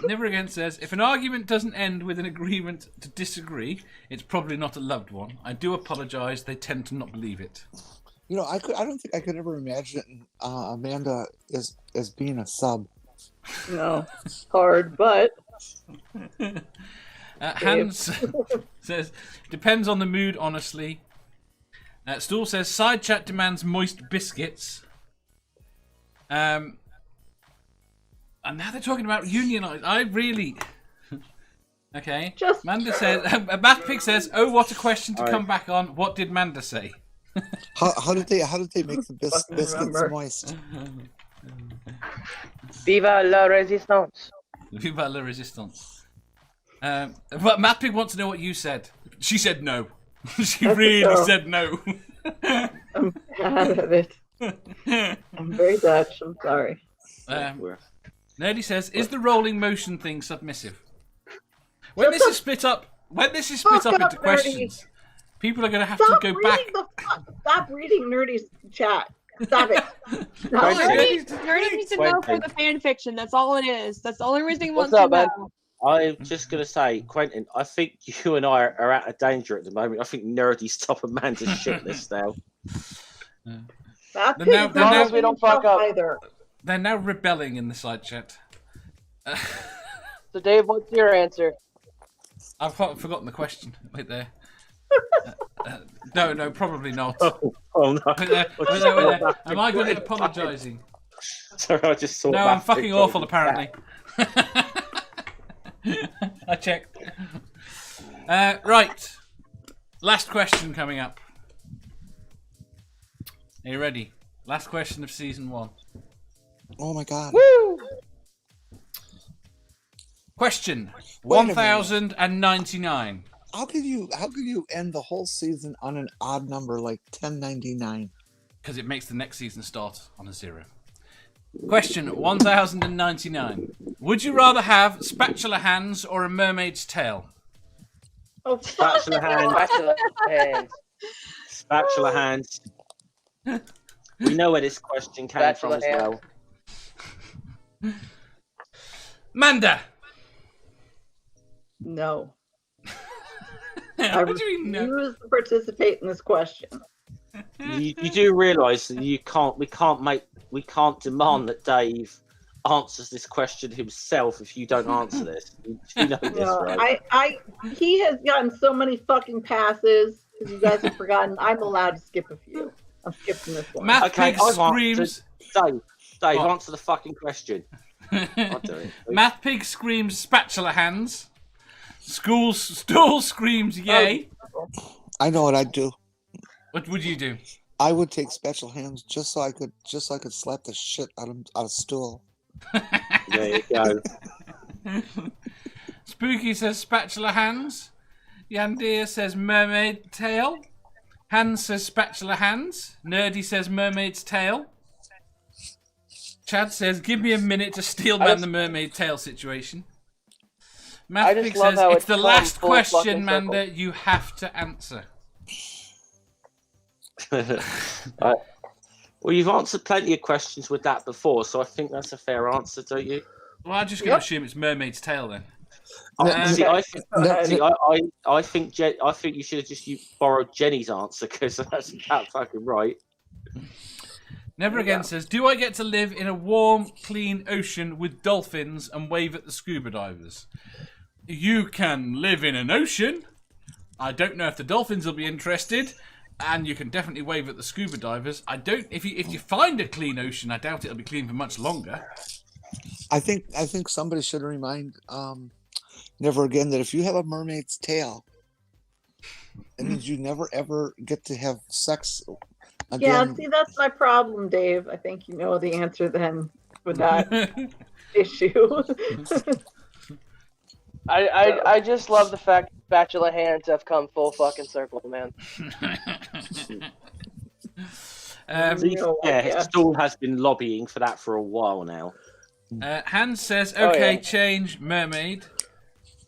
Never Again says, if an argument doesn't end with an agreement to disagree, it's probably not a loved one. I do apologise. They tend to not believe it.
You know, I don't think I could ever imagine Amanda as being a sub.
No, it's hard, but
Hans says, depends on the mood, honestly. Stool says, side chat demands moist biscuits. And now they're talking about unionized. I really... Okay. Manda says, MathPig says, oh, what a question to come back on. What did Manda say?
How did they make the biscuits moist?
Viva la resistance.
Viva la resistance. But MathPig wants to know what you said. She said no. She really said no.
I'm bad at it. I'm very Dutch. I'm sorry.
Nerdy says, is the rolling motion thing submissive? When this is split up into questions, people are going to have to go back.
Stop reading Nerdy's chat. Stop it.
Nerdy needs to know for the fan fiction. That's all it is. That's the only reason he wants
What's up,
to
man?
know.
I'm just going to say, Quentin, I think you and I are out of danger at the moment. I think Nerdy's top of Amanda's shit list now.
That
Now-
pig's
now-
not
we don't fuck up.
either.
They're now rebelling in the side chat.
So, Dave, what's your answer?
I've forgotten the question. Wait there. No, probably not.
Oh no.
Wait there. Am I good at apologising?
Sorry, I just saw.
No, I'm fucking awful, apparently. I checked. Right. Last question coming up. Are you ready? Last question of season 1.
Oh my god.
Woo!
Question
Wait a minute.
1099.
How could you end the whole season on an odd number like 1099?
Because it makes the next season start on a 0. Question 1099. Would you rather have spatula hands or a mermaid's tail?
Oh, fuck.
Spatula hands.
Spatula hands.
Spatula hands. We know where this question came
Spatula
from as well.
Manda.
No.
What do you mean no?
refuse to participate in this question.
You do realise that we can't demand that Dave answers this question himself if you don't answer this. You know this,
No,
right?
he has gotten so many fucking passes because you guys have forgotten. I'm allowed to skip a few. I'm skipping this one.
Okay,
MathPig
I've
screams.
Dave,
What?
answer the fucking question. I'll do it.
MathPig screams spatula hands. Stool screams yay.
I know what I'd do.
What would you do?
I would take special hands just so I could slap the shit out of stool.
There you go.
Spooky says spatula hands. Yandir says mermaid tail. Hans says spatula hands. Nerdy says mermaid's tail. Chad says, give me a minute to steel man the mermaid tail situation. MathPig
love
says,
how
it's
it's
the
come
last
full
question,
fucking
Manda.
circle.
You have to answer.
Well, you've answered plenty of questions with that before, so I think that's a fair answer, don't you?
Well, I'm just going to assume it's mermaid's tail then.
I think you should have just borrowed Jenny's answer because that's about fucking right.
Never Again says, do I get to live in a warm, clean ocean with dolphins and wave at the scuba divers? You can live in an ocean. I don't know if the dolphins will be interested. And you can definitely wave at the scuba divers. I don't. If you find a clean ocean, I doubt it'll be clean for much longer.
I think somebody should remind Never Again that if you have a mermaid's tail, it means you never ever get to have sex again.
Yeah, see, that's my problem, Dave. I think you know the answer then with that issue.
I just love the fact spatula hands have come full fucking circle, man.
Stool has been lobbying for that for a while now.
Hans says, okay,
Oh, yeah.
change mermaid.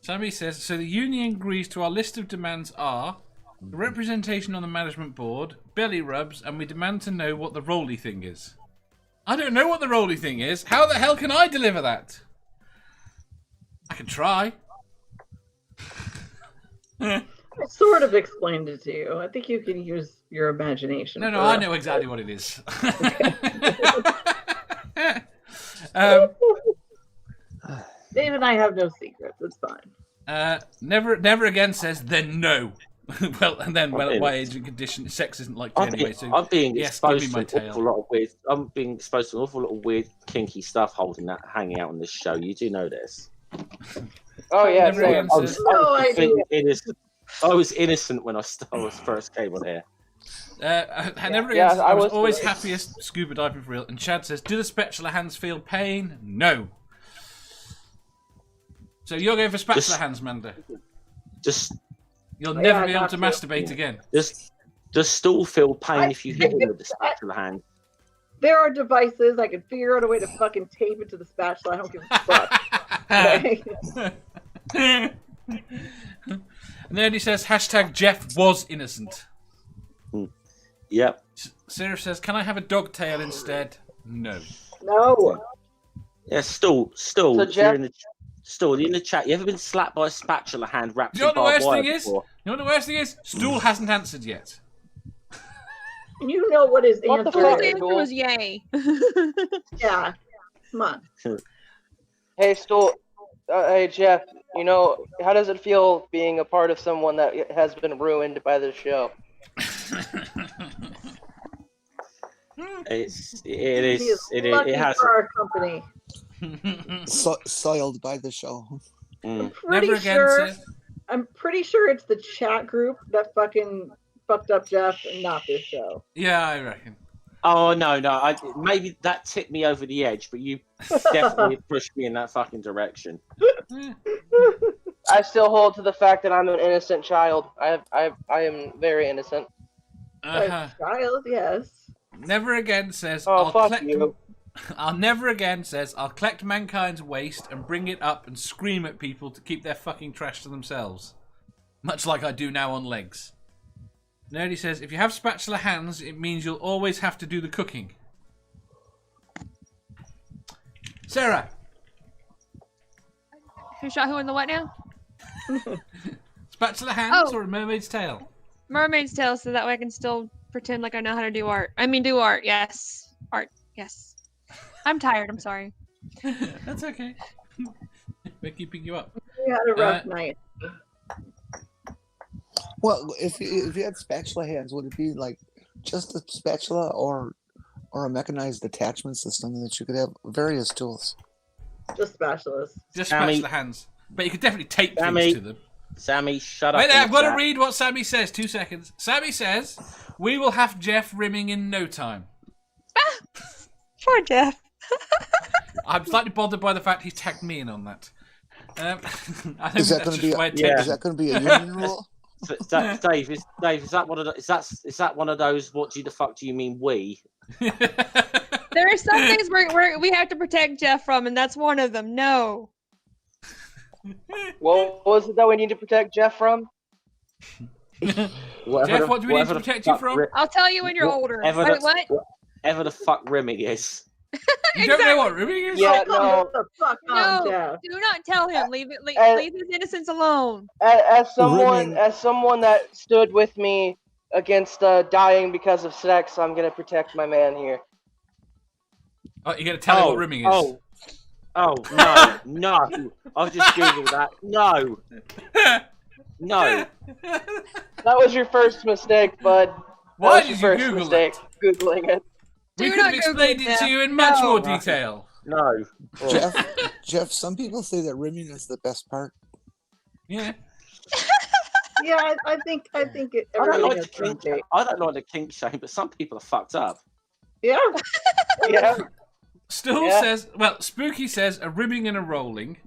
Sammy says, so the union agrees to our list of demands are representation on the management board, belly rubs, and we demand to know what the roly thing is. I don't know what the roly thing is. How the hell can I deliver that? I can try.
I sort of explained it to you. I think you can use your imagination.
No,
for
I
it.
know exactly what it is.
Dave and I have no secrets. It's fine.
Never
Again says, then no. Well, and then, by age and condition, sex isn't like anyway. So
I'm being
yes, give me
exposed
my
to an
tail.
awful lot of weird. I'm being exposed to an awful lot of weird, kinky stuff hanging out on this show. You do know this.
Oh yeah,
Never
same.
Again says,
No idea.
I was innocent when I first came on here.
Never
Yeah,
Again,
I
I was
was
always
too.
happiest scuba diving for real. And Chad says, do the spatula hands feel pain? No. So you're going for spatula
Just-
hands, Manda.
You'll
You'll
Yeah,
never
I
be able
got
to
you.
masturbate again.
does stool feel pain if you hit him with the spatula hand?
There are devices. I can figure out a way to fucking tape it to the spatula. I don't give a fuck. Okay?
And then he says, hashtag Jeff was innocent.
Yep.
Sarah says, can I have a dog tail instead? No.
No.
Yeah, stool.
So
if you're
Jeff-
in the Stool, in the chat, you ever been slapped by a spatula hand wrapped
You know
in
what the
barbed
worst
wire
thing is?
before?
You know what the worst thing is? Stool hasn't answered yet.
You know what his
What the
answer
fuck?
The
is.
answer was yay.
Yeah. Come on.
Hey, Stool. Hey, Jeff. You know, how does it feel being a part of someone that has been ruined by this show?
It
He is lucky
it has.
for our company.
Soiled by the show.
I'm
Never
pretty
again,
sure.
Seth.
I'm pretty sure it's the chat group that fucking fucked up Jeff, and not this show.
Yeah, I reckon.
Oh no, maybe that tipped me over the edge, but you definitely pushed me in that fucking direction.
I still hold to the fact that I'm an innocent child. I am very innocent.
Uh-huh.
Child, yes.
Never again says
Oh,
I'll
fuck
collect.
you.
I'll never again says I'll collect mankind's waste and bring it up and scream at people to keep their fucking trash to themselves, much like I do now on legs. Nerdy says if you have spatula hands, it means you'll always have to do the cooking. Sarah,
Who shot who in the what now?
spatula hands
Oh.
or a mermaid's tail?
Mermaid's tail, so that way I can still pretend like I know how to do art. I mean, do art. Yes, art. Yes. I'm tired. I'm sorry.
That's okay. We're keeping you up.
We had a rough night.
Well, if you had spatula hands, would it be like just a spatula or a mechanized attachment system that you could have various tools?
Just spatulas.
Just
Sammy.
spatula hands. But you could definitely tape
Sammy.
things to them.
Sammy, shut up.
Wait there,
in
I've
the
got to
chat.
read what Sammy says. 2 seconds. Sammy says, we will have Jeff rimming in no time.
Poor Jeff.
I'm slightly bothered by the fact he's tagged me in on that. I think
Is that
that's
going to
just
be?
the way it
Yeah.
takes.
Is that going to be a union rule?
Dave, is that one of the, is that one of those? What the fuck do you mean we?
There are some things we have to protect Jeff from, and that's one of them. No.
What was it that we need to protect Jeff from?
Jeff, what do we need to protect you from?
I'll tell you when you're older.
Whatever
Wait,
the-
what?
Whatever the fuck rimming is.
You don't know what rimming is?
Yeah,
Come
no.
the fuck on,
No,
Jeff.
do not tell him. Leave
And-
leave his innocence alone.
As
Rimming.
someone that stood with me against dying because of sex, I'm gonna protect my man here.
Oh, you're going to tell him what rimming is?
Oh, no. I've just googled that. No.
That was your first mistake, bud.
Why
That was
did
your
you
first
Google
mistake.
that?
Googling it.
We
Do
could have
not Google
explained it to
that.
you in much
No.
more detail.
No.
Jeff, some people say that rimming is the best part.
Yeah.
Yeah, I think it.
I don't
Everything
like
has
the kink.
some date.
I don't like the kink shame, but some people are fucked up.
Yeah.
Yeah.
Stool
Yeah.
says, well, Spooky says a ribbing and a rolling.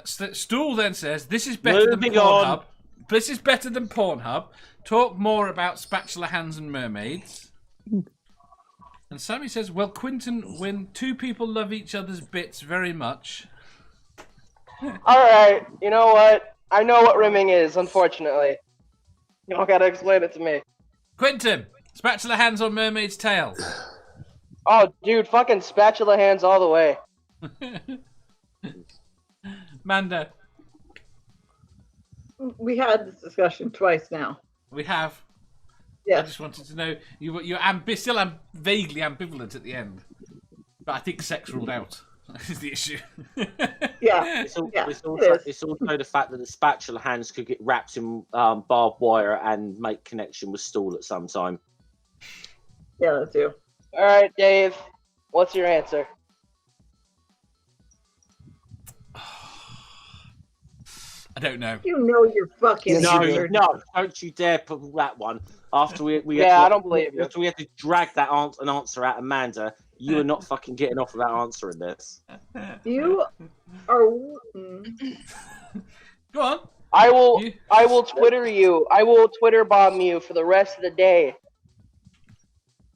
Stool then says, this is better than
Moving on.
Pornhub. This is better than Pornhub. Talk more about spatula hands and mermaids. And Sammy says, well, Quentin, when two people love each other's bits very much.
All right. You know what? I know what rimming is. Unfortunately, you don't gotta explain it to me.
Quentin, spatula hands on mermaid's tail.
Oh, dude, fucking spatula hands all the way.
Manda,
We had this discussion twice now.
we have. I
Yes.
just wanted to know, you're still vaguely ambivalent at the end. But I think sex ruled out is the issue.
Yeah.
It's, al-
Yeah,
it's,
it
also,
is.
it's also the fact that the spatula hands could get wrapped in barbed wire and make connection with Stool at some time.
Yeah, that too.
All right, Dave. What's your answer?
I don't know.
You know you're fucking.
Yes,
No,
you
answer.
no, don't you dare put that one. After we
Yeah, I don't believe you.
After we had to drag that an answer out, Amanda, you are not fucking getting off without answering this.
You are.
Go on.
I will
You-
Twitter you. I will Twitter bomb you for the rest of the day,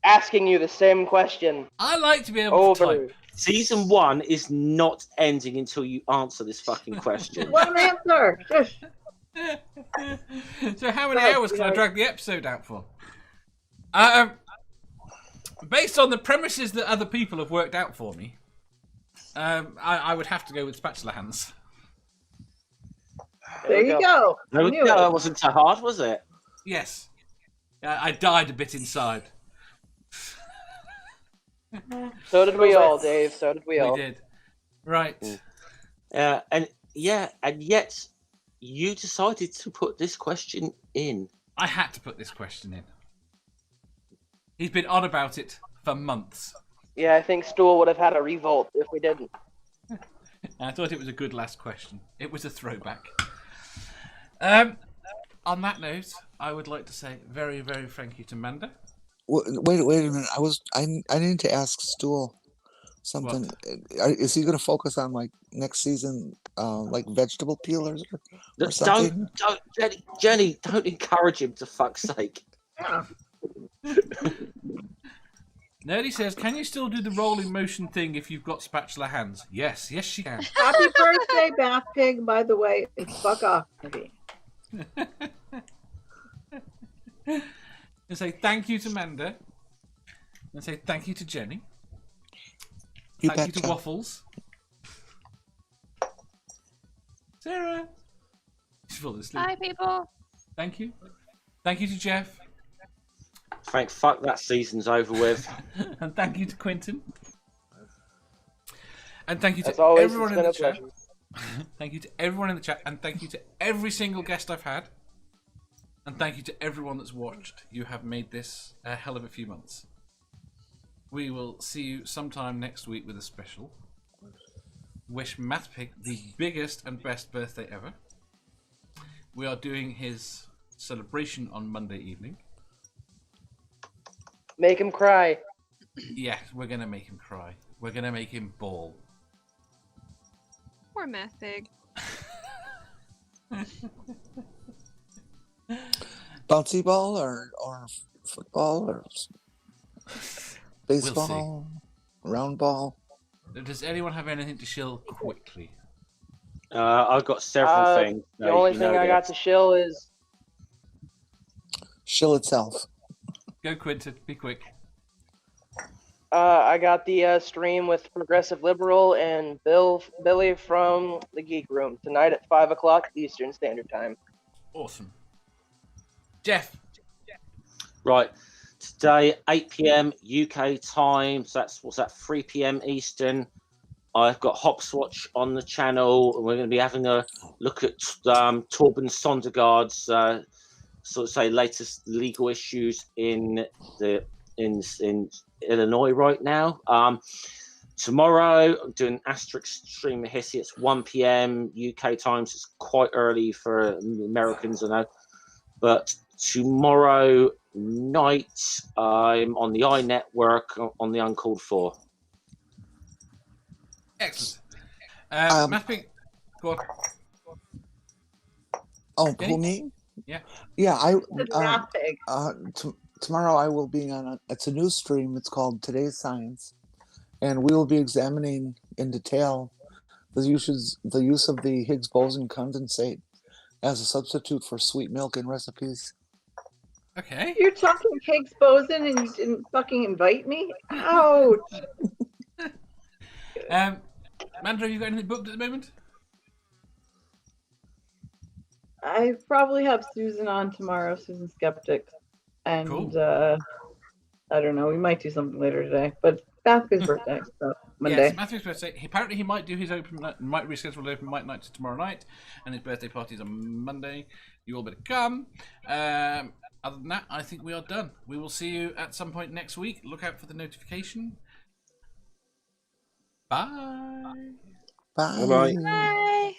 asking you the same question
I like to be able to
over.
type.
Season 1 is not ending until you answer this fucking question.
One answer. Just
So how many
Well,
hours can I
you know-
drag the episode out for? Based on the premises that other people have worked out for me, I would have to go with spatula hands.
There you go.
There we
Knew
go.
it.
That wasn't so hard, was it?
Yes. I died a bit inside.
So did we all, Dave. So did we all.
We did. Right.
And yet you decided to put this question in.
I had to put this question in. He's been on about it for months.
Yeah, I think Stool would have had a revolt if we didn't.
I thought it was a good last question. It was a throwback. On that note, I would like to say very, very thank you to Manda.
Wait a minute. I need to ask Stool something. Is he going to focus on like next season, like vegetable peelers or something?
Don't, Jenny, don't encourage him, to fuck's sake.
Nerdy says, can you still do the rolling motion thing if you've got spatula hands? Yes, she can.
Happy birthday, MathPig, by the way. And fuck off, Nerdy.
And say thank you to Manda. And say thank you to Jenny. Thank you to Waffles. Sarah. She's falling asleep.
Hi, people.
Thank you. Thank you to Jeff.
Frank, fuck that season's over with.
And thank you to Quentin. And thank you to
As always,
everyone
it's
in the
been a
chat.
pleasure.
Thank you to everyone in the chat. And thank you to every single guest I've had. And thank you to everyone that's watched. You have made this a hell of a few months. We will see you sometime next week with a special. Wish MathPig the biggest and best birthday ever. We are doing his celebration on Monday evening.
Make him cry.
Yeah, we're going to make him cry. We're going to make him bawl.
Poor MathPig.
Bouncy ball or football or baseball, round ball.
Does anyone have anything to shill quickly?
I've got several things.
The only thing I got to shill is
Shill itself.
Go, Quentin. Be quick.
I got the stream with Progressive Liberal and Billy from the Geek Room tonight at 5 o'clock Eastern Standard Time.
Awesome. Jeff.
Right. Today, 8 p.m. UK time. So that's 3 p.m. Eastern. I've got Hopswatch on the channel, and we're going to be having a look at Torben Sondergaard's sort of say latest legal issues in Illinois right now. Tomorrow, I'm doing Asterisk stream of Hissy. It's 1 p.m. UK time, so it's quite early for Americans, I know. But tomorrow night, I'm on the iNetwork on the Uncalled For.
Excellent. MathPig, go on.
Oh,
Jenny?
who, me?
Yeah.
Yeah,
MathPig.
Tomorrow I will be on it's a new stream. It's called Today's Science, and we will be examining in detail the use of the Higgs boson condensate as a substitute for sweet milk in recipes.
Okay.
You're talking Higgs boson and you didn't fucking invite me? Ouch.
Mandra, have you got anything booked at the moment?
I probably have Susan on tomorrow, Susan Skeptic. And
Cool.
I don't know, we might do something later today. But MathPig's birthday, so Monday.
Yes, Matthew's birthday. Apparently, he might do his open night, might reschedule open mic night to tomorrow night, and his birthday party is on Monday. You all better come. Other than that, I think we are done. We will see you at some point next week. Look out for the notification. Bye.
Bye.
Bye-bye.
Bye.